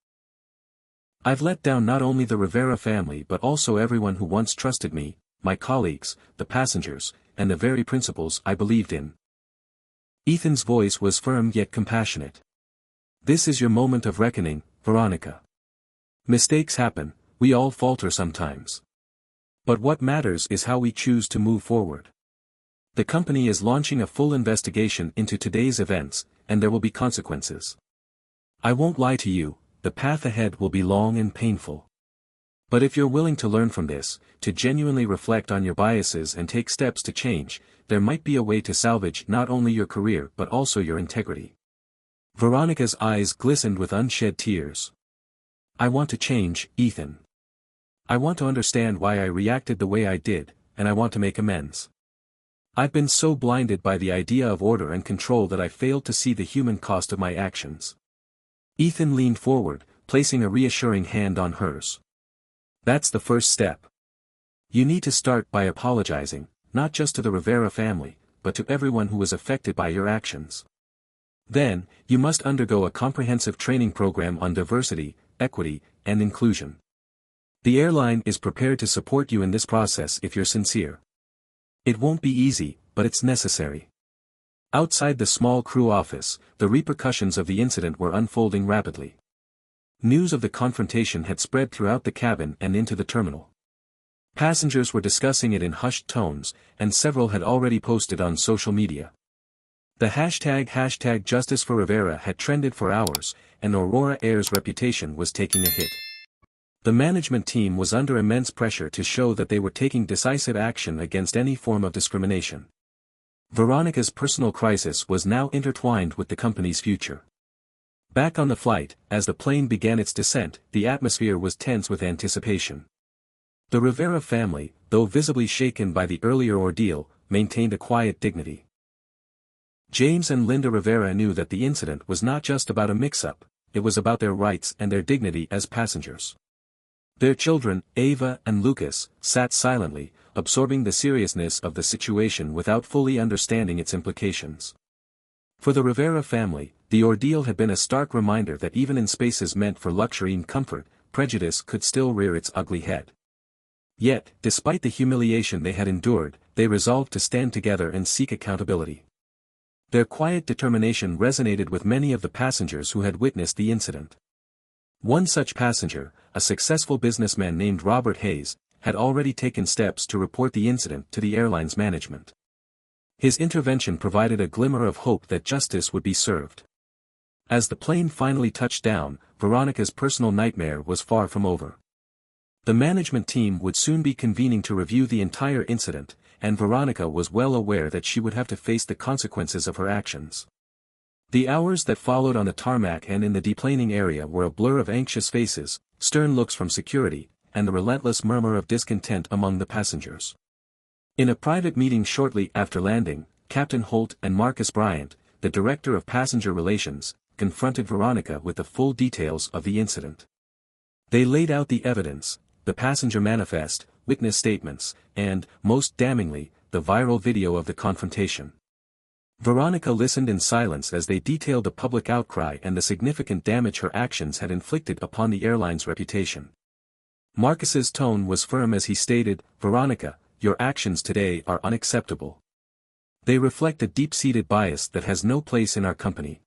I've let down not only the Rivera family but also everyone who once trusted me, my colleagues, the passengers, and the very principles I believed in." Ethan's voice was firm yet compassionate. "This is your moment of reckoning, Veronica. Mistakes happen, we all falter sometimes. But what matters is how we choose to move forward. The company is launching a full investigation into today's events, and there will be consequences. I won't lie to you, the path ahead will be long and painful. But if you're willing to learn from this, to genuinely reflect on your biases and take steps to change, there might be a way to salvage not only your career but also your integrity." Veronica's eyes glistened with unshed tears. "I want to change, Ethan. I want to understand why I reacted the way I did, and I want to make amends. I've been so blinded by the idea of order and control that I failed to see the human cost of my actions. Ethan leaned forward, placing a reassuring hand on hers. That's the first step. You need to start by apologizing, not just to the Rivera family, but to everyone who was affected by your actions. Then, you must undergo a comprehensive training program on diversity, equity, and inclusion. The airline is prepared to support you in this process if you're sincere. It won't be easy, but it's necessary. Outside the small crew office, the repercussions of the incident were unfolding rapidly. News of the confrontation had spread throughout the cabin and into the terminal. Passengers were discussing it in hushed tones, and several had already posted on social media. The hashtag Justice for Rivera had trended for hours, and Aurora Air's reputation was taking a hit. The management team was under immense pressure to show that they were taking decisive action against any form of discrimination. Veronica's personal crisis was now intertwined with the company's future. Back on the flight, as the plane began its descent, the atmosphere was tense with anticipation. The Rivera family, though visibly shaken by the earlier ordeal, maintained a quiet dignity. James and Linda Rivera knew that the incident was not just about a mix-up, it was about their rights and their dignity as passengers. Their children, Ava and Lucas, sat silently, absorbing the seriousness of the situation without fully understanding its implications. For the Rivera family, the ordeal had been a stark reminder that even in spaces meant for luxury and comfort, prejudice could still rear its ugly head. Yet, despite the humiliation they had endured, they resolved to stand together and seek accountability. Their quiet determination resonated with many of the passengers who had witnessed the incident. One such passenger, a successful businessman named Robert Hayes, had already taken steps to report the incident to the airline's management. His intervention provided a glimmer of hope that justice would be served. As the plane finally touched down, Veronica's personal nightmare was far from over. The management team would soon be convening to review the entire incident, and Veronica was well aware that she would have to face the consequences of her actions. The hours that followed on the tarmac and in the deplaning area were a blur of anxious faces, stern looks from security, and the relentless murmur of discontent among the passengers. In a private meeting shortly after landing, Captain Holt and Marcus Bryant, the Director of Passenger Relations, confronted Veronica with the full details of the incident. They laid out the evidence, the passenger manifest, witness statements, and, most damningly, the viral video of the confrontation. Veronica listened in silence as they detailed the public outcry and the significant damage her actions had inflicted upon the airline's reputation. Marcus's tone was firm as he stated, "Veronica, your actions today are unacceptable. They reflect a deep-seated bias that has no place in our company.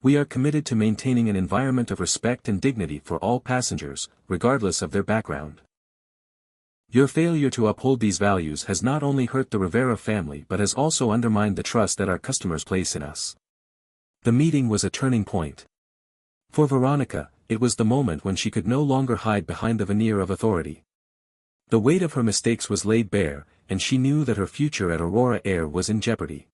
We are committed to maintaining an environment of respect and dignity for all passengers, regardless of their background. Your failure to uphold these values has not only hurt the Rivera family but has also undermined the trust that our customers place in us." The meeting was a turning point. For Veronica, it was the moment when she could no longer hide behind the veneer of authority. The weight of her mistakes was laid bare, and she knew that her future at Aurora Air was in jeopardy.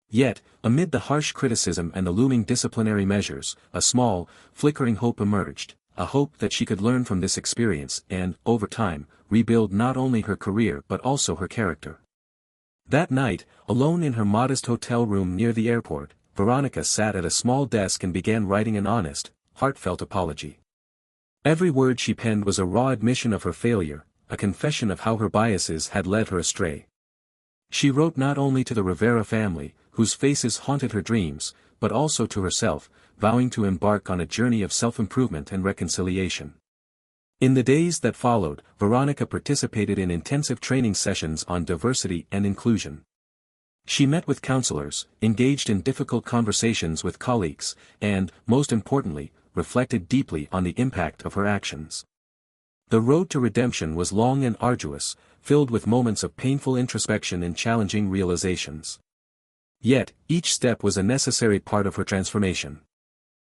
Yet, amid the harsh criticism and the looming disciplinary measures, a small, flickering hope emerged, a hope that she could learn from this experience and, over time, rebuild not only her career but also her character. That night, alone in her modest hotel room near the airport, Veronica sat at a small desk and began writing an honest, heartfelt apology. Every word she penned was a raw admission of her failure, a confession of how her biases had led her astray. She wrote not only to the Rivera family, whose faces haunted her dreams, but also to herself, vowing to embark on a journey of self-improvement and reconciliation. In the days that followed, Veronica participated in intensive training sessions on diversity and inclusion. She met with counselors, engaged in difficult conversations with colleagues, and, most importantly, reflected deeply on the impact of her actions. The road to redemption was long and arduous, filled with moments of painful introspection and challenging realizations. Yet, each step was a necessary part of her transformation.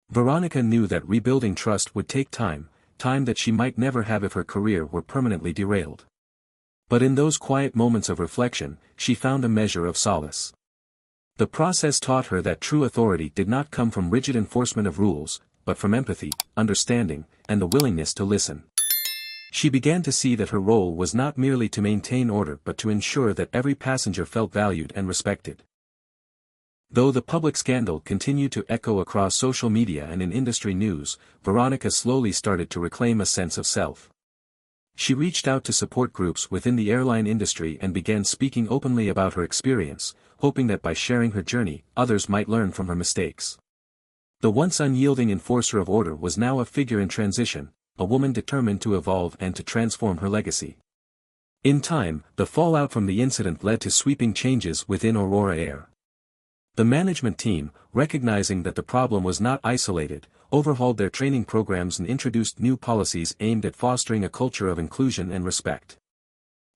Veronica knew that rebuilding trust would take time that she might never have if her career were permanently derailed. But in those quiet moments of reflection, she found a measure of solace. The process taught her that true authority did not come from rigid enforcement of rules, but from empathy, understanding, and the willingness to listen. She began to see that her role was not merely to maintain order but to ensure that every passenger felt valued and respected. Though the public scandal continued to echo across social media and in industry news, Veronica slowly started to reclaim a sense of self. She reached out to support groups within the airline industry and began speaking openly about her experience, hoping that by sharing her journey, others might learn from her mistakes. The once unyielding enforcer of order was now a figure in transition, a woman determined to evolve and to transform her legacy. In time, the fallout from the incident led to sweeping changes within Aurora Air. The management team, recognizing that the problem was not isolated, overhauled their training programs and introduced new policies aimed at fostering a culture of inclusion and respect.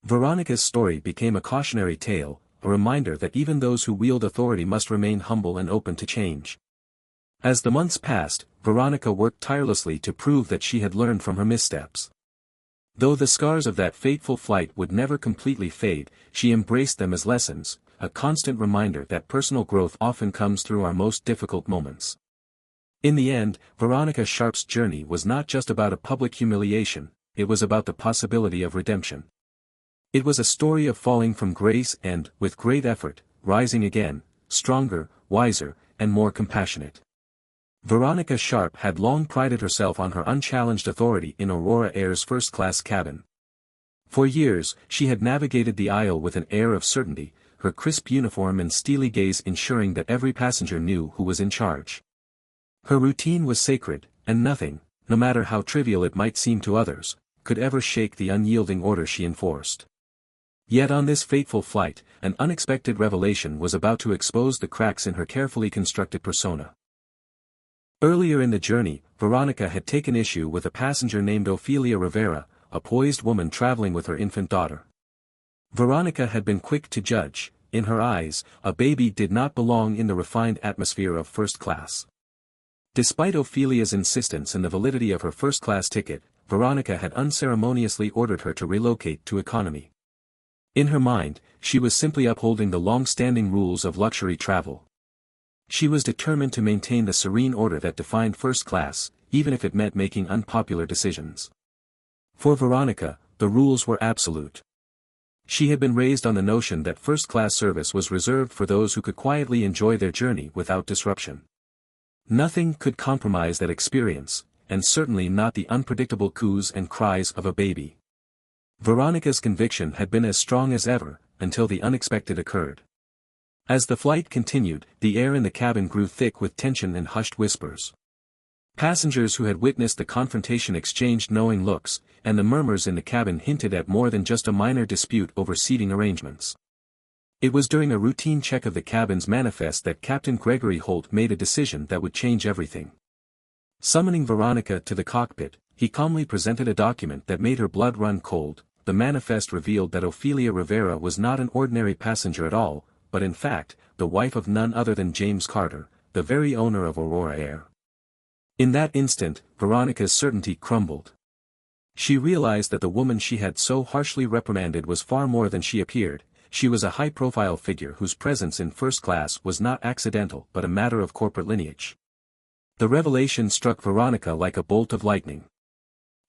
Veronica's story became a cautionary tale, a reminder that even those who wield authority must remain humble and open to change. As the months passed, Veronica worked tirelessly to prove that she had learned from her missteps. Though the scars of that fateful flight would never completely fade, she embraced them as lessons, a constant reminder that personal growth often comes through our most difficult moments. In the end, Veronica Sharp's journey was not just about a public humiliation, it was about the possibility of redemption. It was a story of falling from grace and, with great effort, rising again, stronger, wiser, and more compassionate. Veronica Sharp had long prided herself on her unchallenged authority in Aurora Air's first-class cabin. For years, she had navigated the aisle with an air of certainty, her crisp uniform and steely gaze ensuring that every passenger knew who was in charge. Her routine was sacred, and nothing, no matter how trivial it might seem to others, could ever shake the unyielding order she enforced. Yet on this fateful flight, an unexpected revelation was about to expose the cracks in her carefully constructed persona. Earlier in the journey, Veronica had taken issue with a passenger named Ophelia Rivera, a poised woman traveling with her infant daughter. Veronica had been quick to judge, in her eyes, a baby did not belong in the refined atmosphere of first class. Despite Ophelia's insistence and the validity of her first-class ticket, Veronica had unceremoniously ordered her to relocate to economy. In her mind, she was simply upholding the long-standing rules of luxury travel. She was determined to maintain the serene order that defined first class, even if it meant making unpopular decisions. For Veronica, the rules were absolute. She had been raised on the notion that first-class service was reserved for those who could quietly enjoy their journey without disruption. Nothing could compromise that experience, and certainly not the unpredictable coos and cries of a baby. Veronica's conviction had been as strong as ever, until the unexpected occurred. As the flight continued, the air in the cabin grew thick with tension and hushed whispers. Passengers who had witnessed the confrontation exchanged knowing looks, and the murmurs in the cabin hinted at more than just a minor dispute over seating arrangements. It was during a routine check of the cabin's manifest that Captain Gregory Holt made a decision that would change everything. Summoning Veronica to the cockpit, he calmly presented a document that made her blood run cold. The manifest revealed that Ophelia Rivera was not an ordinary passenger at all, but in fact, the wife of none other than James Carter, the very owner of Aurora Air. In that instant, Veronica's certainty crumbled. She realized that the woman she had so harshly reprimanded was far more than she appeared. She was a high-profile figure whose presence in first class was not accidental but a matter of corporate lineage. The revelation struck Veronica like a bolt of lightning.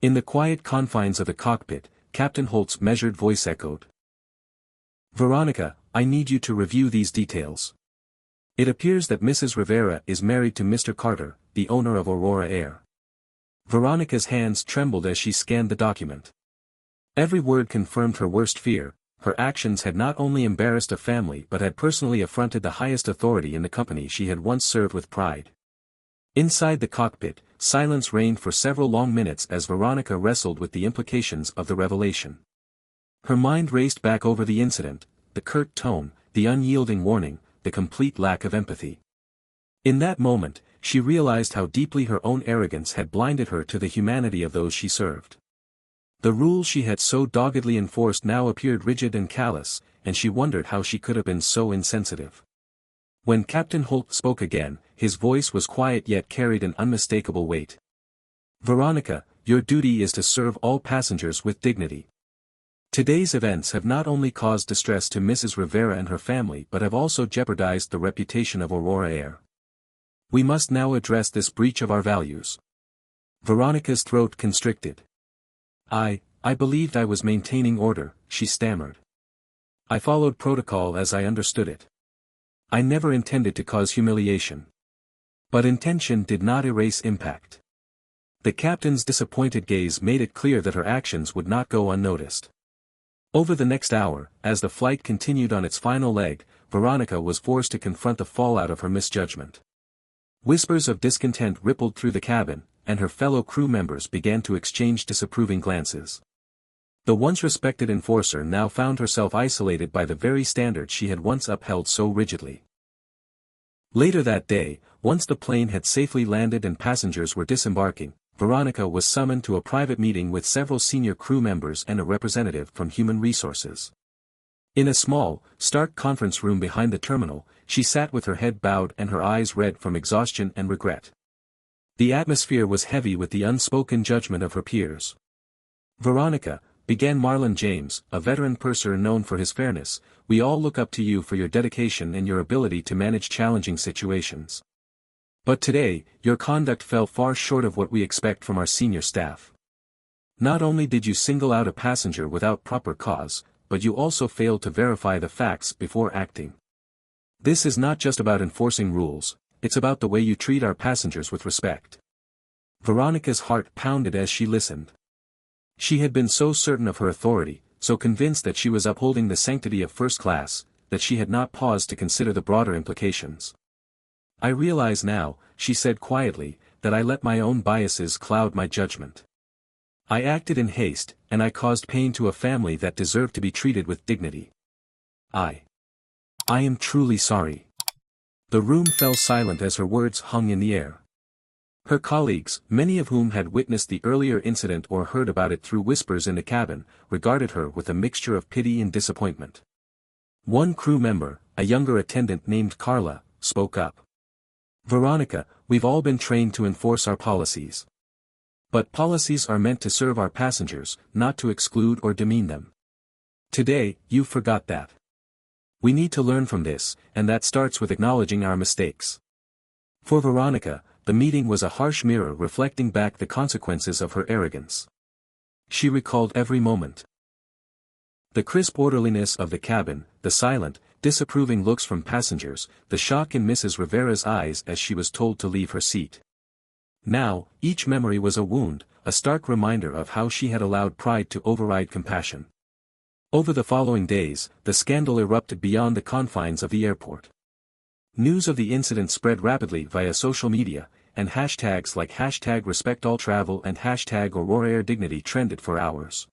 In the quiet confines of the cockpit, Captain Holt's measured voice echoed. "Veronica, I need you to review these details. It appears that Mrs. Rivera is married to Mr. Carter, the owner of Aurora Air." Veronica's hands trembled as she scanned the document. Every word confirmed her worst fear. Her actions had not only embarrassed a family but had personally affronted the highest authority in the company she had once served with pride. Inside the cockpit, silence reigned for several long minutes as Veronica wrestled with the implications of the revelation. Her mind raced back over the incident, the curt tone, the unyielding warning, the complete lack of empathy. In that moment, she realized how deeply her own arrogance had blinded her to the humanity of those she served. The rules she had so doggedly enforced now appeared rigid and callous, and she wondered how she could have been so insensitive. When Captain Holt spoke again, his voice was quiet yet carried an unmistakable weight. "Veronica, your duty is to serve all passengers with dignity. Today's events have not only caused distress to Mrs. Rivera and her family but have also jeopardized the reputation of Aurora Air. We must now address this breach of our values." Veronica's throat constricted. I believed I was maintaining order, she stammered. I followed protocol as I understood it. I never intended to cause humiliation. But intention did not erase impact. The captain's disappointed gaze made it clear that her actions would not go unnoticed. Over the next hour, as the flight continued on its final leg, Veronica was forced to confront the fallout of her misjudgment. Whispers of discontent rippled through the cabin, and her fellow crew members began to exchange disapproving glances. The once respected enforcer now found herself isolated by the very standards she had once upheld so rigidly. Later that day, once the plane had safely landed and passengers were disembarking, Veronica was summoned to a private meeting with several senior crew members and a representative from Human Resources. In a small, stark conference room behind the terminal, she sat with her head bowed and her eyes red from exhaustion and regret. The atmosphere was heavy with the unspoken judgment of her peers. "Veronica," began Marlon James, a veteran purser known for his fairness, "we all look up to you for your dedication and your ability to manage challenging situations. But today, your conduct fell far short of what we expect from our senior staff. Not only did you single out a passenger without proper cause, but you also failed to verify the facts before acting. This is not just about enforcing rules, it's about the way you treat our passengers with respect." Veronica's heart pounded as she listened. She had been so certain of her authority, so convinced that she was upholding the sanctity of first class, that she had not paused to consider the broader implications. "I realize now," she said quietly, "that I let my own biases cloud my judgment. I acted in haste, and I caused pain to a family that deserved to be treated with dignity. I am truly sorry." The room fell silent as her words hung in the air. Her colleagues, many of whom had witnessed the earlier incident or heard about it through whispers in the cabin, regarded her with a mixture of pity and disappointment. One crew member, a younger attendant named Carla, spoke up. "Veronica, we've all been trained to enforce our policies. But policies are meant to serve our passengers, not to exclude or demean them. Today, you forgot that. We need to learn from this, and that starts with acknowledging our mistakes." For Veronica, the meeting was a harsh mirror reflecting back the consequences of her arrogance. She recalled every moment. The crisp orderliness of the cabin, the silent, disapproving looks from passengers, the shock in Mrs. Rivera's eyes as she was told to leave her seat. Now, each memory was a wound, a stark reminder of how she had allowed pride to override compassion. Over the following days, the scandal erupted beyond the confines of the airport. News of the incident spread rapidly via social media, and hashtags like #RespectAllTravel and #AuroraAirDignity trended for hours.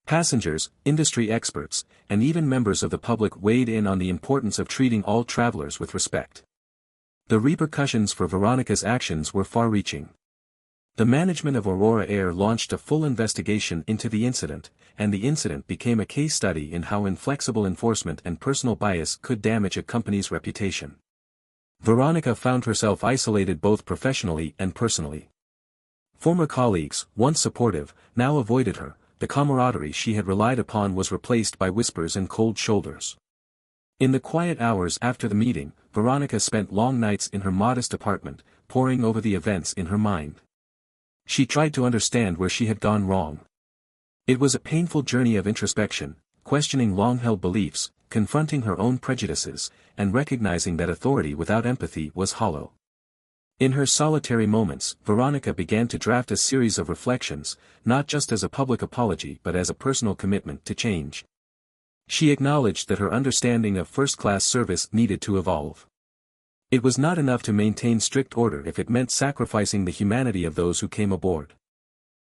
Passengers, industry experts, and even members of the public weighed in on the importance of treating all travelers with respect. The repercussions for Veronica's actions were far-reaching. The management of Aurora Air launched a full investigation into the incident, and the incident became a case study in how inflexible enforcement and personal bias could damage a company's reputation. Veronica found herself isolated both professionally and personally. Former colleagues, once supportive, now avoided her. The camaraderie she had relied upon was replaced by whispers and cold shoulders. In the quiet hours after the meeting, Veronica spent long nights in her modest apartment, poring over the events in her mind. She tried to understand where she had gone wrong. It was a painful journey of introspection, questioning long-held beliefs, confronting her own prejudices, and recognizing that authority without empathy was hollow. In her solitary moments, Veronica began to draft a series of reflections, not just as a public apology but as a personal commitment to change. She acknowledged that her understanding of first-class service needed to evolve. It was not enough to maintain strict order if it meant sacrificing the humanity of those who came aboard.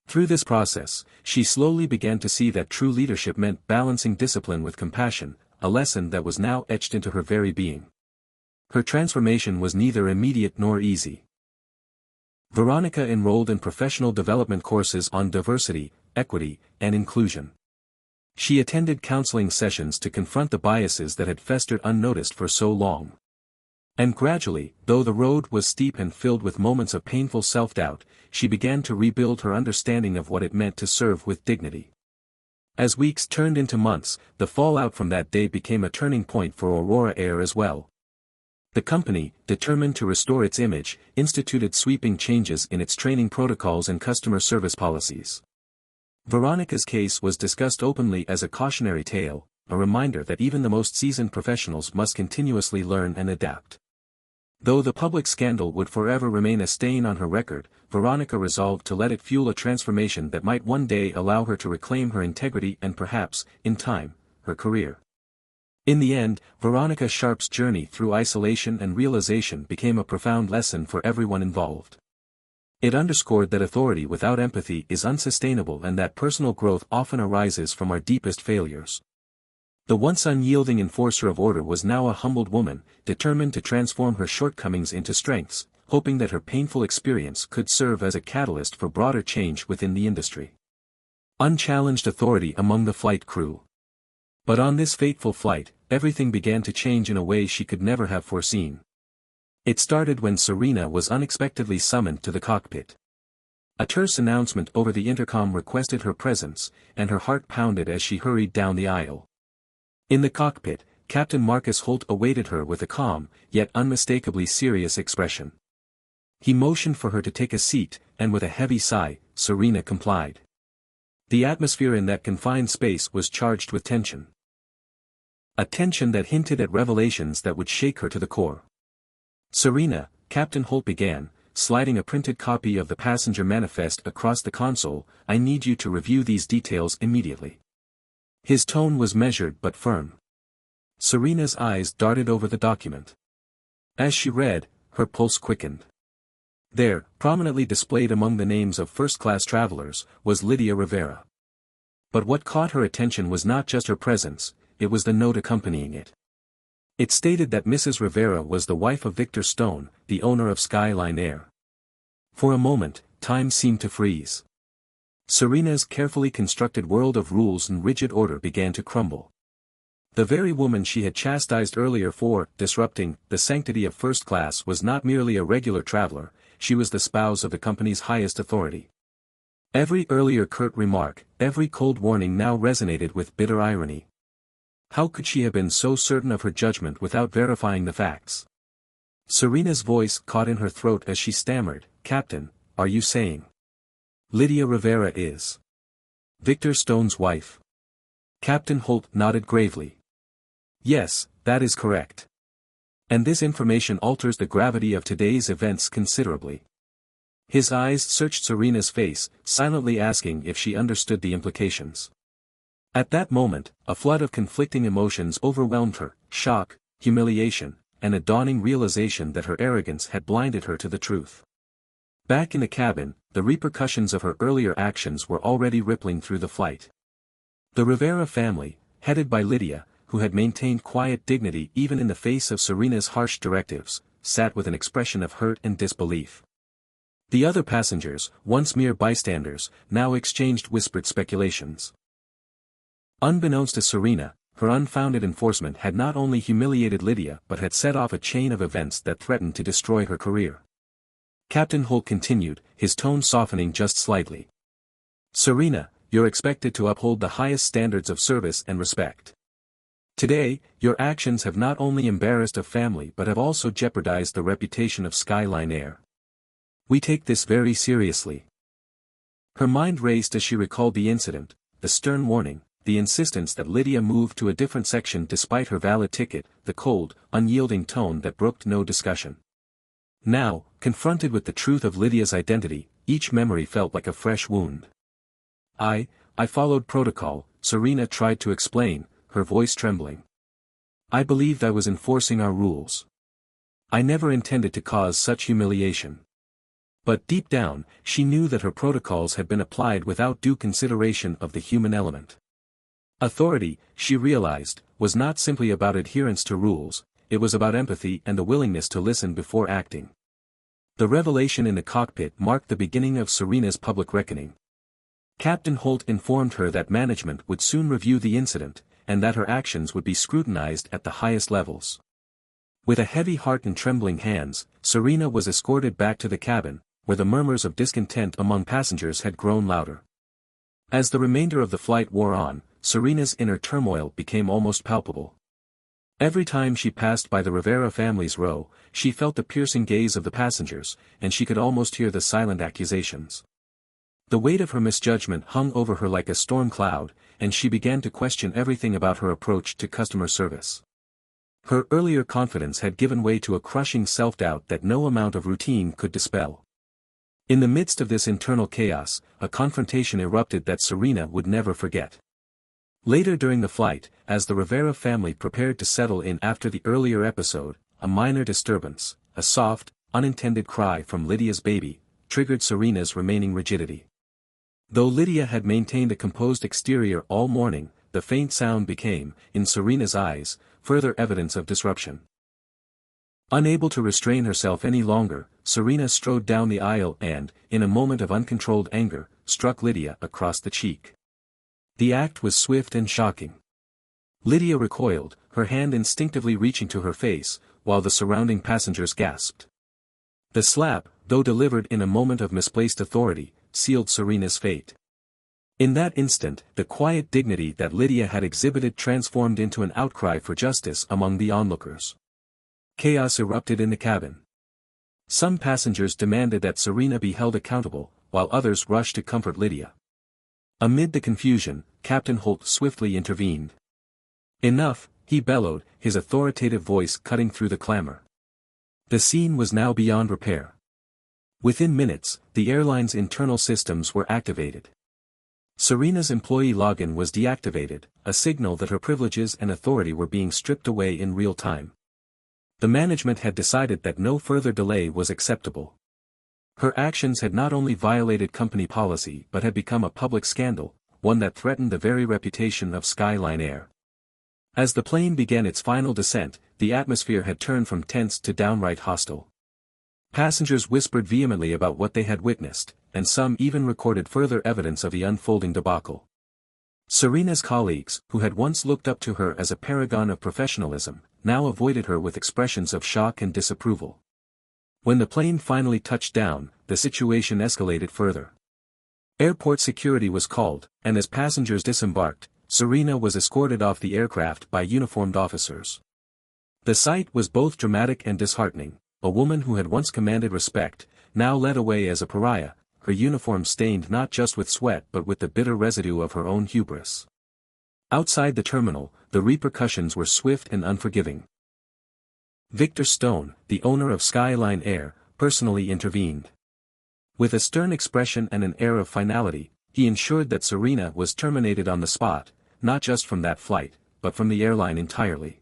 Through this process, she slowly began to see that true leadership meant balancing discipline with compassion, a lesson that was now etched into her very being. Her transformation was neither immediate nor easy. Veronica enrolled in professional development courses on diversity, equity, and inclusion. She attended counseling sessions to confront the biases that had festered unnoticed for so long. And gradually, though the road was steep and filled with moments of painful self-doubt, she began to rebuild her understanding of what it meant to serve with dignity. As weeks turned into months, the fallout from that day became a turning point for Aurora Air as well. The company, determined to restore its image, instituted sweeping changes in its training protocols and customer service policies. Veronica's case was discussed openly as a cautionary tale, a reminder that even the most seasoned professionals must continuously learn and adapt. Though the public scandal would forever remain a stain on her record, Veronica resolved to let it fuel a transformation that might one day allow her to reclaim her integrity and perhaps, in time, her career. In the end, Veronica Sharp's journey through isolation and realization became a profound lesson for everyone involved. It underscored that authority without empathy is unsustainable and that personal growth often arises from our deepest failures. The once unyielding enforcer of order was now a humbled woman, determined to transform her shortcomings into strengths, hoping that her painful experience could serve as a catalyst for broader change within the industry. Unchallenged authority among the flight crew. But on this fateful flight, everything began to change in a way she could never have foreseen. It started when Serena was unexpectedly summoned to the cockpit. A terse announcement over the intercom requested her presence, and her heart pounded as she hurried down the aisle. In the cockpit, Captain Marcus Holt awaited her with a calm, yet unmistakably serious expression. He motioned for her to take a seat, and with a heavy sigh, Serena complied. The atmosphere in that confined space was charged with tension. A tension that hinted at revelations that would shake her to the core. "Serena," Captain Holt began, sliding a printed copy of the passenger manifest across the console, "I need you to review these details immediately." His tone was measured but firm. Serena's eyes darted over the document. As she read, her pulse quickened. There, prominently displayed among the names of first-class travelers, was Lydia Rivera. But what caught her attention was not just her presence, it was the note accompanying it. It stated that Mrs. Rivera was the wife of Victor Stone, the owner of Skyline Air. For a moment, time seemed to freeze. Serena's carefully constructed world of rules and rigid order began to crumble. The very woman she had chastised earlier for disrupting the sanctity of first class was not merely a regular traveler, she was the spouse of the company's highest authority. Every earlier curt remark, every cold warning now resonated with bitter irony. How could she have been so certain of her judgment without verifying the facts? Serena's voice caught in her throat as she stammered, "Captain, are you saying Lydia Rivera is Victor Stone's wife?" Captain Holt nodded gravely. "Yes, that is correct. And this information alters the gravity of today's events considerably." His eyes searched Serena's face, silently asking if she understood the implications. At that moment, a flood of conflicting emotions overwhelmed her: shock, humiliation, and a dawning realization that her arrogance had blinded her to the truth. Back in the cabin, the repercussions of her earlier actions were already rippling through the flight. The Rivera family, headed by Lydia, who had maintained quiet dignity even in the face of Serena's harsh directives, sat with an expression of hurt and disbelief. The other passengers, once mere bystanders, now exchanged whispered speculations. Unbeknownst to Serena, her unfounded enforcement had not only humiliated Lydia but had set off a chain of events that threatened to destroy her career. Captain Holt continued, his tone softening just slightly. "Serena, you're expected to uphold the highest standards of service and respect. Today, your actions have not only embarrassed a family but have also jeopardized the reputation of Skyline Air. We take this very seriously." Her mind raced as she recalled the incident, the stern warning, the insistence that Lydia move to a different section despite her valid ticket, the cold, unyielding tone that brooked no discussion. Now, confronted with the truth of Lydia's identity, each memory felt like a fresh wound. I followed protocol," Serena tried to explain, her voice trembling. "I believed I was enforcing our rules. I never intended to cause such humiliation." But deep down, she knew that her protocols had been applied without due consideration of the human element. Authority, she realized, was not simply about adherence to rules, it was about empathy and the willingness to listen before acting. The revelation in the cockpit marked the beginning of Serena's public reckoning. Captain Holt informed her that management would soon review the incident, and that her actions would be scrutinized at the highest levels. With a heavy heart and trembling hands, Serena was escorted back to the cabin, where the murmurs of discontent among passengers had grown louder. As the remainder of the flight wore on, Serena's inner turmoil became almost palpable. Every time she passed by the Rivera family's row, she felt the piercing gaze of the passengers, and she could almost hear the silent accusations. The weight of her misjudgment hung over her like a storm cloud, and she began to question everything about her approach to customer service. Her earlier confidence had given way to a crushing self-doubt that no amount of routine could dispel. In the midst of this internal chaos, a confrontation erupted that Serena would never forget. Later during the flight, as the Rivera family prepared to settle in after the earlier episode, a minor disturbance, a soft, unintended cry from Lydia's baby, triggered Serena's remaining rigidity. Though Lydia had maintained a composed exterior all morning, the faint sound became, in Serena's eyes, further evidence of disruption. Unable to restrain herself any longer, Serena strode down the aisle and, in a moment of uncontrolled anger, struck Lydia across the cheek. The act was swift and shocking. Lydia recoiled, her hand instinctively reaching to her face, while the surrounding passengers gasped. The slap, though delivered in a moment of misplaced authority, sealed Serena's fate. In that instant, the quiet dignity that Lydia had exhibited transformed into an outcry for justice among the onlookers. Chaos erupted in the cabin. Some passengers demanded that Serena be held accountable, while others rushed to comfort Lydia. Amid the confusion, Captain Holt swiftly intervened. "Enough," he bellowed, his authoritative voice cutting through the clamor. The scene was now beyond repair. Within minutes, the airline's internal systems were activated. Serena's employee login was deactivated, a signal that her privileges and authority were being stripped away in real time. The management had decided that no further delay was acceptable. Her actions had not only violated company policy but had become a public scandal, one that threatened the very reputation of Skyline Air. As the plane began its final descent, the atmosphere had turned from tense to downright hostile. Passengers whispered vehemently about what they had witnessed, and some even recorded further evidence of the unfolding debacle. Serena's colleagues, who had once looked up to her as a paragon of professionalism, now avoided her with expressions of shock and disapproval. When the plane finally touched down, the situation escalated further. Airport security was called, and as passengers disembarked, Serena was escorted off the aircraft by uniformed officers. The sight was both dramatic and disheartening. A woman who had once commanded respect, now led away as a pariah, her uniform stained not just with sweat but with the bitter residue of her own hubris. Outside the terminal, the repercussions were swift and unforgiving. Victor Stone, the owner of Skyline Air, personally intervened. With a stern expression and an air of finality, he ensured that Serena was terminated on the spot, not just from that flight, but from the airline entirely.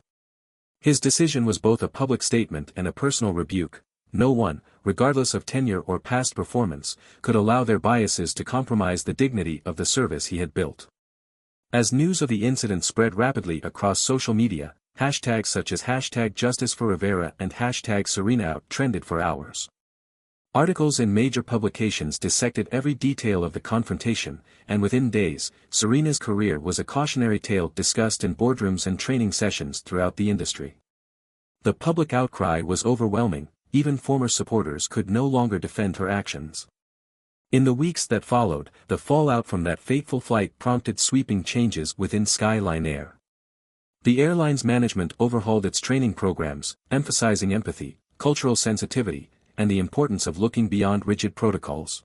His decision was both a public statement and a personal rebuke. No one, regardless of tenure or past performance, could allow their biases to compromise the dignity of the service he had built. As news of the incident spread rapidly across social media, hashtags such as #JusticeForRivera and #SerenaOut trended for hours. Articles in major publications dissected every detail of the confrontation, and within days, Serena's career was a cautionary tale discussed in boardrooms and training sessions throughout the industry. The public outcry was overwhelming, even former supporters could no longer defend her actions. In the weeks that followed, the fallout from that fateful flight prompted sweeping changes within Skyline Air. The airline's management overhauled its training programs, emphasizing empathy, cultural sensitivity, and the importance of looking beyond rigid protocols.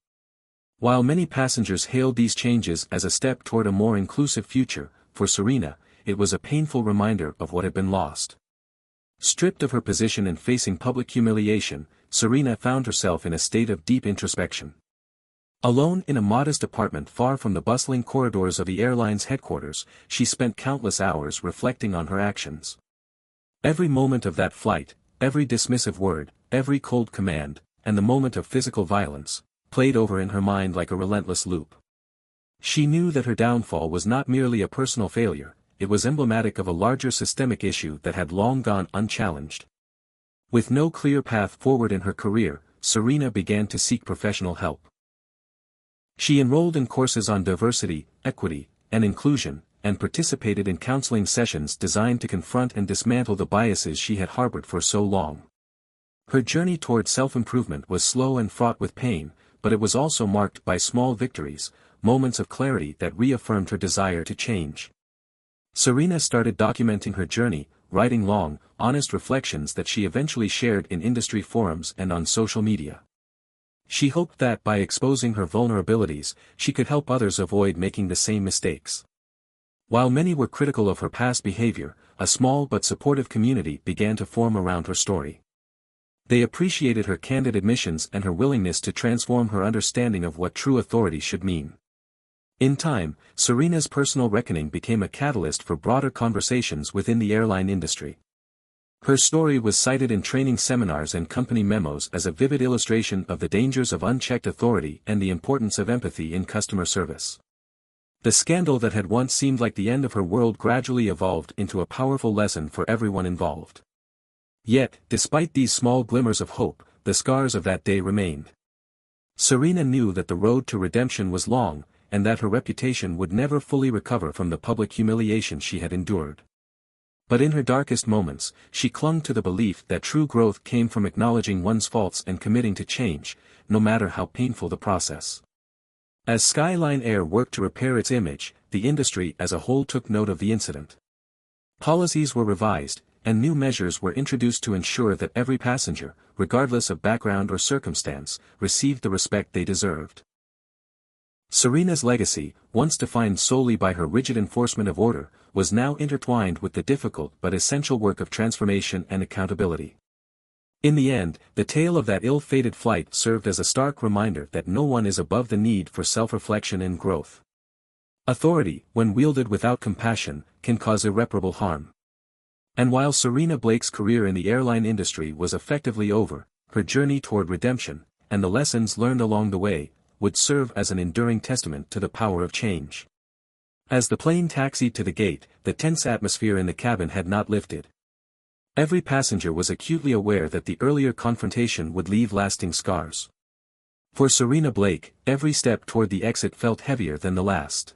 While many passengers hailed these changes as a step toward a more inclusive future, for Serena, it was a painful reminder of what had been lost. Stripped of her position and facing public humiliation, Serena found herself in a state of deep introspection. Alone in a modest apartment far from the bustling corridors of the airline's headquarters, she spent countless hours reflecting on her actions. Every moment of that flight, every dismissive word, every cold command, and the moment of physical violence, played over in her mind like a relentless loop. She knew that her downfall was not merely a personal failure, it was emblematic of a larger systemic issue that had long gone unchallenged. With no clear path forward in her career, Serena began to seek professional help. She enrolled in courses on diversity, equity, and inclusion, and participated in counseling sessions designed to confront and dismantle the biases she had harbored for so long. Her journey toward self-improvement was slow and fraught with pain, but it was also marked by small victories, moments of clarity that reaffirmed her desire to change. Serena started documenting her journey, writing long, honest reflections that she eventually shared in industry forums and on social media. She hoped that by exposing her vulnerabilities, she could help others avoid making the same mistakes. While many were critical of her past behavior, a small but supportive community began to form around her story. They appreciated her candid admissions and her willingness to transform her understanding of what true authority should mean. In time, Serena's personal reckoning became a catalyst for broader conversations within the airline industry. Her story was cited in training seminars and company memos as a vivid illustration of the dangers of unchecked authority and the importance of empathy in customer service. The scandal that had once seemed like the end of her world gradually evolved into a powerful lesson for everyone involved. Yet, despite these small glimmers of hope, the scars of that day remained. Serena knew that the road to redemption was long, and that her reputation would never fully recover from the public humiliation she had endured. But in her darkest moments, she clung to the belief that true growth came from acknowledging one's faults and committing to change, no matter how painful the process. As Skyline Air worked to repair its image, the industry as a whole took note of the incident. Policies were revised, and new measures were introduced to ensure that every passenger, regardless of background or circumstance, received the respect they deserved. Serena's legacy, once defined solely by her rigid enforcement of order, was now intertwined with the difficult but essential work of transformation and accountability. In the end, the tale of that ill-fated flight served as a stark reminder that no one is above the need for self-reflection and growth. Authority, when wielded without compassion, can cause irreparable harm. And while Serena Blake's career in the airline industry was effectively over, her journey toward redemption, and the lessons learned along the way, would serve as an enduring testament to the power of change. As the plane taxied to the gate, the tense atmosphere in the cabin had not lifted. Every passenger was acutely aware that the earlier confrontation would leave lasting scars. For Serena Blake, every step toward the exit felt heavier than the last.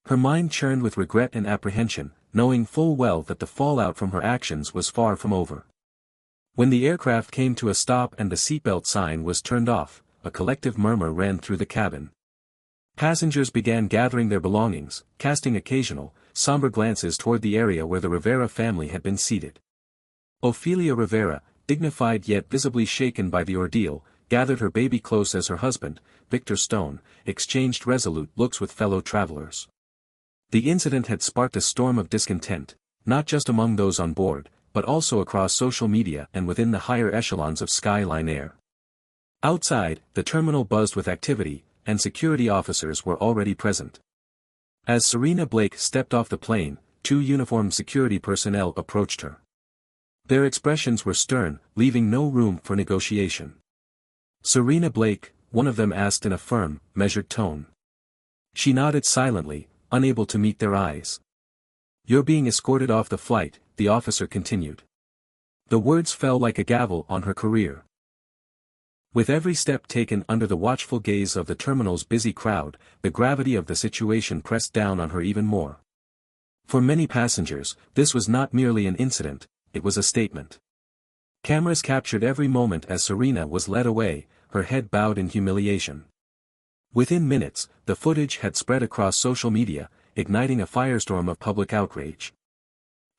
Her mind churned with regret and apprehension, knowing full well that the fallout from her actions was far from over. When the aircraft came to a stop and the seatbelt sign was turned off, a collective murmur ran through the cabin. Passengers began gathering their belongings, casting occasional, somber glances toward the area where the Rivera family had been seated. Ophelia Rivera, dignified yet visibly shaken by the ordeal, gathered her baby close as her husband, Victor Stone, exchanged resolute looks with fellow travelers. The incident had sparked a storm of discontent, not just among those on board, but also across social media and within the higher echelons of Skyline Air. Outside, the terminal buzzed with activity, and security officers were already present. As Serena Blake stepped off the plane, two uniformed security personnel approached her. Their expressions were stern, leaving no room for negotiation. "Serena Blake," one of them asked in a firm, measured tone. She nodded silently, unable to meet their eyes. "You're being escorted off the flight," the officer continued. The words fell like a gavel on her career. With every step taken under the watchful gaze of the terminal's busy crowd, the gravity of the situation pressed down on her even more. For many passengers, this was not merely an incident, it was a statement. Cameras captured every moment as Serena was led away, her head bowed in humiliation. Within minutes, the footage had spread across social media, igniting a firestorm of public outrage.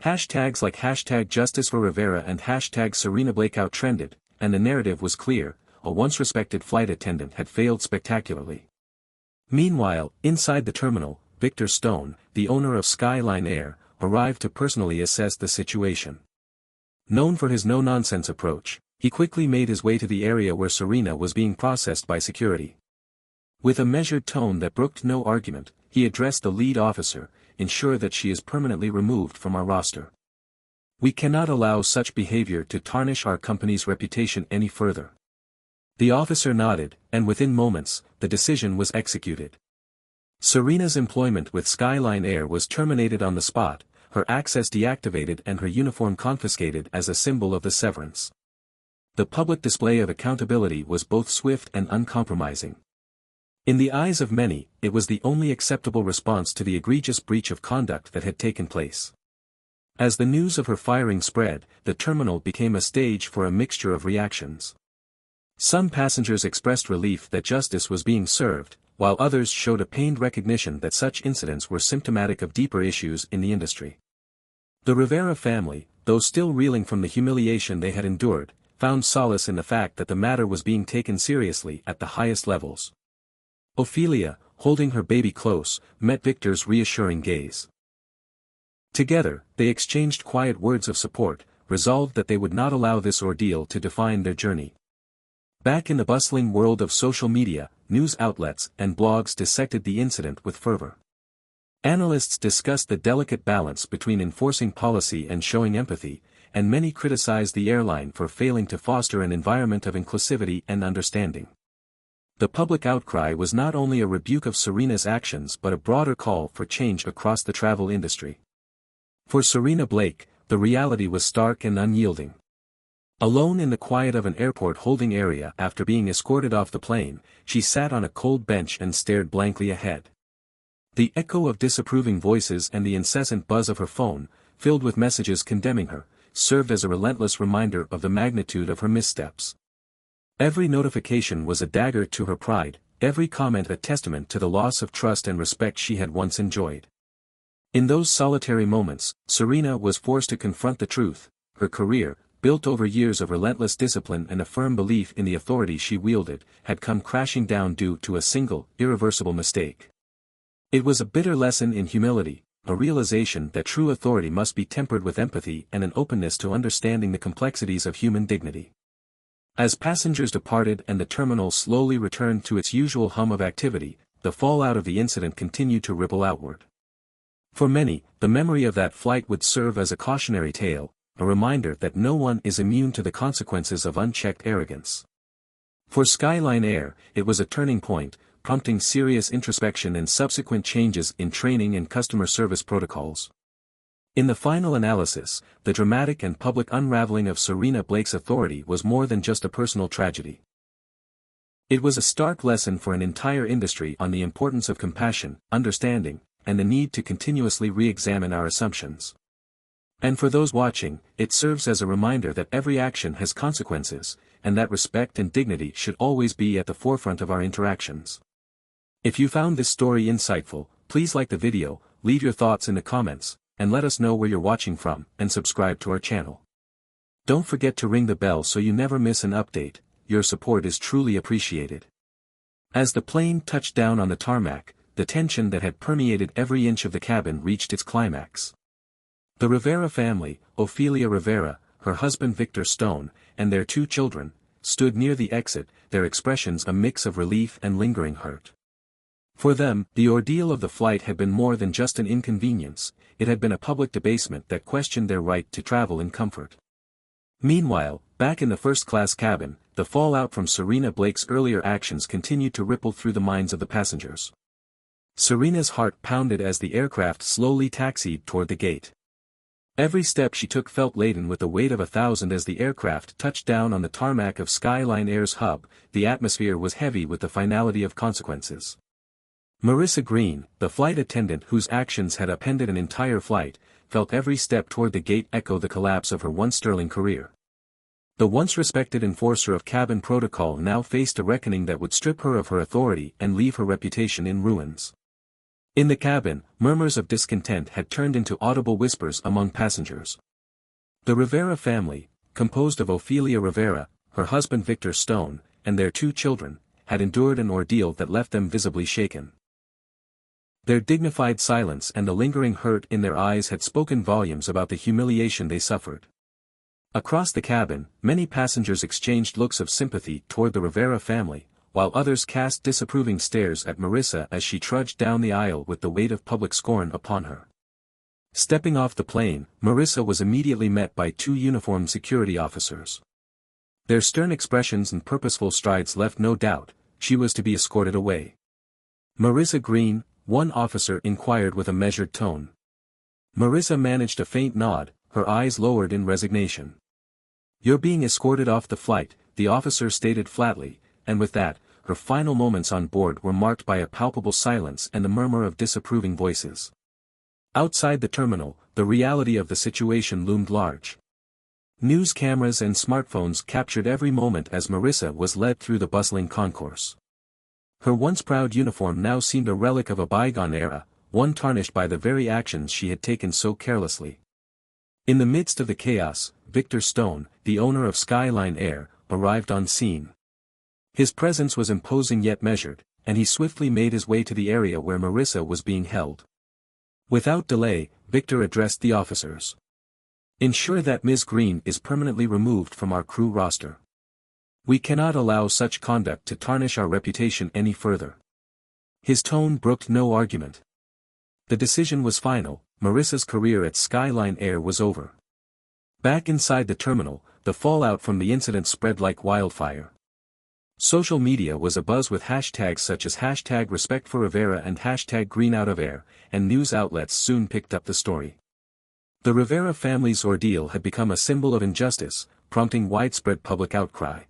Hashtags like #JusticeForRivera and #SerenaBlakeout trended, and the narrative was clear: a once respected flight attendant had failed spectacularly. Meanwhile, inside the terminal, Victor Stone, the owner of Skyline Air, arrived to personally assess the situation. Known for his no-nonsense approach, he quickly made his way to the area where Serena was being processed by security. With a measured tone that brooked no argument, he addressed the lead officer: "Ensure that she is permanently removed from our roster. We cannot allow such behavior to tarnish our company's reputation any further." The officer nodded, and within moments, the decision was executed. Serena's employment with Skyline Air was terminated on the spot, her access deactivated and her uniform confiscated as a symbol of the severance. The public display of accountability was both swift and uncompromising. In the eyes of many, it was the only acceptable response to the egregious breach of conduct that had taken place. As the news of her firing spread, the terminal became a stage for a mixture of reactions. Some passengers expressed relief that justice was being served, while others showed a pained recognition that such incidents were symptomatic of deeper issues in the industry. The Rivera family, though still reeling from the humiliation they had endured, found solace in the fact that the matter was being taken seriously at the highest levels. Ophelia, holding her baby close, met Victor's reassuring gaze. Together, they exchanged quiet words of support, resolved that they would not allow this ordeal to define their journey. Back in the bustling world of social media, news outlets and blogs dissected the incident with fervor. Analysts discussed the delicate balance between enforcing policy and showing empathy, and many criticized the airline for failing to foster an environment of inclusivity and understanding. The public outcry was not only a rebuke of Serena's actions but a broader call for change across the travel industry. For Serena Blake, the reality was stark and unyielding. Alone in the quiet of an airport holding area after being escorted off the plane, she sat on a cold bench and stared blankly ahead. The echo of disapproving voices and the incessant buzz of her phone, filled with messages condemning her, served as a relentless reminder of the magnitude of her missteps. Every notification was a dagger to her pride, every comment a testament to the loss of trust and respect she had once enjoyed. In those solitary moments, Serena was forced to confront the truth. Her career, built over years of relentless discipline and a firm belief in the authority she wielded, had come crashing down due to a single, irreversible mistake. It was a bitter lesson in humility, a realization that true authority must be tempered with empathy and an openness to understanding the complexities of human dignity. As passengers departed and the terminal slowly returned to its usual hum of activity, the fallout of the incident continued to ripple outward. For many, the memory of that flight would serve as a cautionary tale, a reminder that no one is immune to the consequences of unchecked arrogance. For Skyline Air, it was a turning point, prompting serious introspection and subsequent changes in training and customer service protocols. In the final analysis, the dramatic and public unraveling of Serena Blake's authority was more than just a personal tragedy. It was a stark lesson for an entire industry on the importance of compassion, understanding, and the need to continuously re-examine our assumptions. And for those watching, it serves as a reminder that every action has consequences, and that respect and dignity should always be at the forefront of our interactions. If you found this story insightful, please like the video, leave your thoughts in the comments, and let us know where you're watching from, and subscribe to our channel. Don't forget to ring the bell so you never miss an update. Your support is truly appreciated. As the plane touched down on the tarmac, the tension that had permeated every inch of the cabin reached its climax. The Rivera family, Ophelia Rivera, her husband Victor Stone, and their 2 children, stood near the exit, their expressions a mix of relief and lingering hurt. For them, the ordeal of the flight had been more than just an inconvenience, it had been a public debasement that questioned their right to travel in comfort. Meanwhile, back in the first-class cabin, the fallout from Serena Blake's earlier actions continued to ripple through the minds of the passengers. Serena's heart pounded as the aircraft slowly taxied toward the gate. Every step she took felt laden with the weight of 1,000 as the aircraft touched down on the tarmac of Skyline Air's hub. The atmosphere was heavy with the finality of consequences. Marissa Green, the flight attendant whose actions had upended an entire flight, felt every step toward the gate echo the collapse of her once sterling career. The once respected enforcer of cabin protocol now faced a reckoning that would strip her of her authority and leave her reputation in ruins. In the cabin, murmurs of discontent had turned into audible whispers among passengers. The Rivera family, composed of Ophelia Rivera, her husband Victor Stone, and their 2 children, had endured an ordeal that left them visibly shaken. Their dignified silence and the lingering hurt in their eyes had spoken volumes about the humiliation they suffered. Across the cabin, many passengers exchanged looks of sympathy toward the Rivera family, while others cast disapproving stares at Marissa as she trudged down the aisle with the weight of public scorn upon her. Stepping off the plane, Marissa was immediately met by 2 uniformed security officers. Their stern expressions and purposeful strides left no doubt, she was to be escorted away. "Marissa Green?" one officer inquired with a measured tone. Marissa managed a faint nod, her eyes lowered in resignation. "You're being escorted off the flight," the officer stated flatly, and with that, her final moments on board were marked by a palpable silence and the murmur of disapproving voices. Outside the terminal, the reality of the situation loomed large. News cameras and smartphones captured every moment as Marissa was led through the bustling concourse. Her once proud uniform now seemed a relic of a bygone era, one tarnished by the very actions she had taken so carelessly. In the midst of the chaos, Victor Stone, the owner of Skyline Air, arrived on scene. His presence was imposing yet measured, and he swiftly made his way to the area where Marissa was being held. Without delay, Victor addressed the officers. "Ensure that Ms. Green is permanently removed from our crew roster. We cannot allow such conduct to tarnish our reputation any further." His tone brooked no argument. The decision was final. Marissa's career at Skyline Air was over. Back inside the terminal, the fallout from the incident spread like wildfire. Social media was abuzz with hashtags such as #RespectForRivera and #GreenOutOfAir, and news outlets soon picked up the story. The Rivera family's ordeal had become a symbol of injustice, prompting widespread public outcry.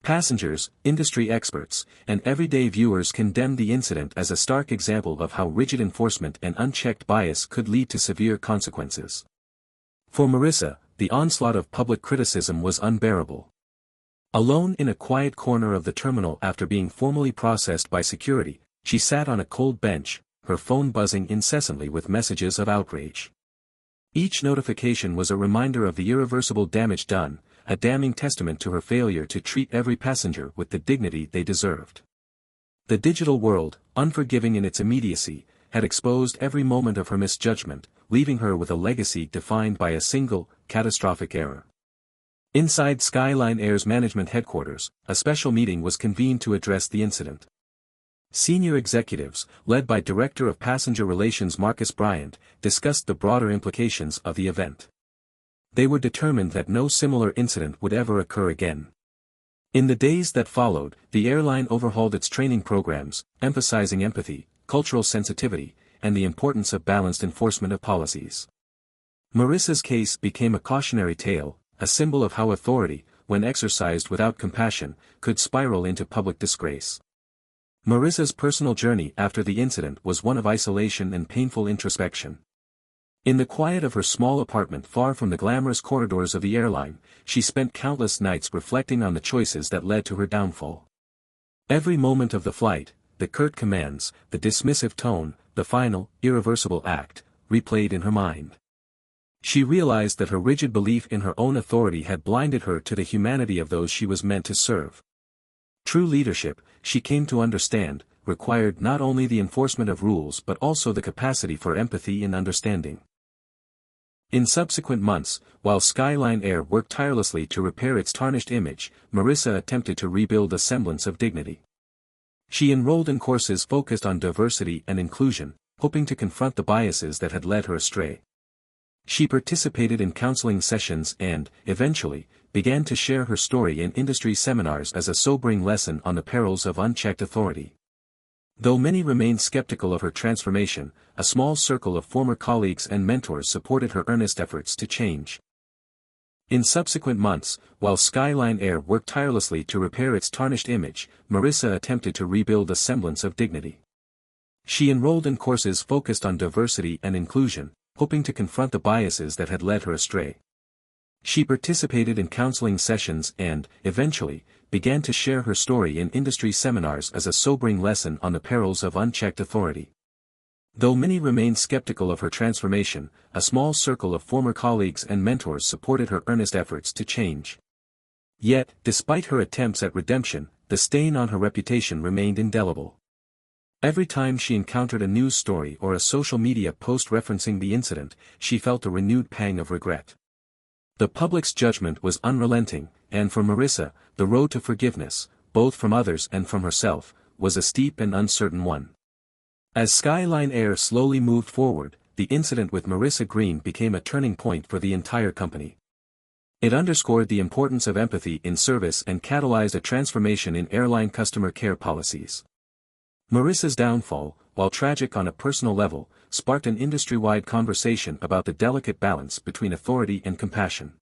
Passengers, industry experts, and everyday viewers condemned the incident as a stark example of how rigid enforcement and unchecked bias could lead to severe consequences. For Marissa, the onslaught of public criticism was unbearable. Alone in a quiet corner of the terminal after being formally processed by security, she sat on a cold bench, her phone buzzing incessantly with messages of outrage. Each notification was a reminder of the irreversible damage done, a damning testament to her failure to treat every passenger with the dignity they deserved. The digital world, unforgiving in its immediacy, had exposed every moment of her misjudgment, leaving her with a legacy defined by a single, catastrophic error. Inside Skyline Air's management headquarters, a special meeting was convened to address the incident. Senior executives, led by Director of Passenger Relations Marcus Bryant, discussed the broader implications of the event. They were determined that no similar incident would ever occur again. In the days that followed, the airline overhauled its training programs, emphasizing empathy, cultural sensitivity, and the importance of balanced enforcement of policies. Marissa's case became a cautionary tale, a symbol of how authority, when exercised without compassion, could spiral into public disgrace. Marissa's personal journey after the incident was one of isolation and painful introspection. In the quiet of her small apartment far from the glamorous corridors of the airline, she spent countless nights reflecting on the choices that led to her downfall. Every moment of the flight, the curt commands, the dismissive tone, the final, irreversible act, replayed in her mind. She realized that her rigid belief in her own authority had blinded her to the humanity of those she was meant to serve. True leadership, she came to understand, required not only the enforcement of rules but also the capacity for empathy and understanding. In subsequent months, while Skyline Air worked tirelessly to repair its tarnished image, Marissa attempted to rebuild a semblance of dignity. She enrolled in courses focused on diversity and inclusion, hoping to confront the biases that had led her astray. She participated in counseling sessions and, eventually, began to share her story in industry seminars as a sobering lesson on the perils of unchecked authority. Though many remained skeptical of her transformation, a small circle of former colleagues and mentors supported her earnest efforts to change. In subsequent months, while Skyline Air worked tirelessly to repair its tarnished image, Marissa attempted to rebuild a semblance of dignity. She enrolled in courses focused on diversity and inclusion, hoping to confront the biases that had led her astray. She participated in counseling sessions and, eventually, began to share her story in industry seminars as a sobering lesson on the perils of unchecked authority. Though many remained skeptical of her transformation, a small circle of former colleagues and mentors supported her earnest efforts to change. Yet, despite her attempts at redemption, the stain on her reputation remained indelible. Every time she encountered a news story or a social media post referencing the incident, she felt a renewed pang of regret. The public's judgment was unrelenting, and for Marissa, the road to forgiveness, both from others and from herself, was a steep and uncertain one. As Skyline Air slowly moved forward, the incident with Marissa Green became a turning point for the entire company. It underscored the importance of empathy in service and catalyzed a transformation in airline customer care policies. Marissa's downfall, while tragic on a personal level, sparked an industry-wide conversation about the delicate balance between authority and compassion.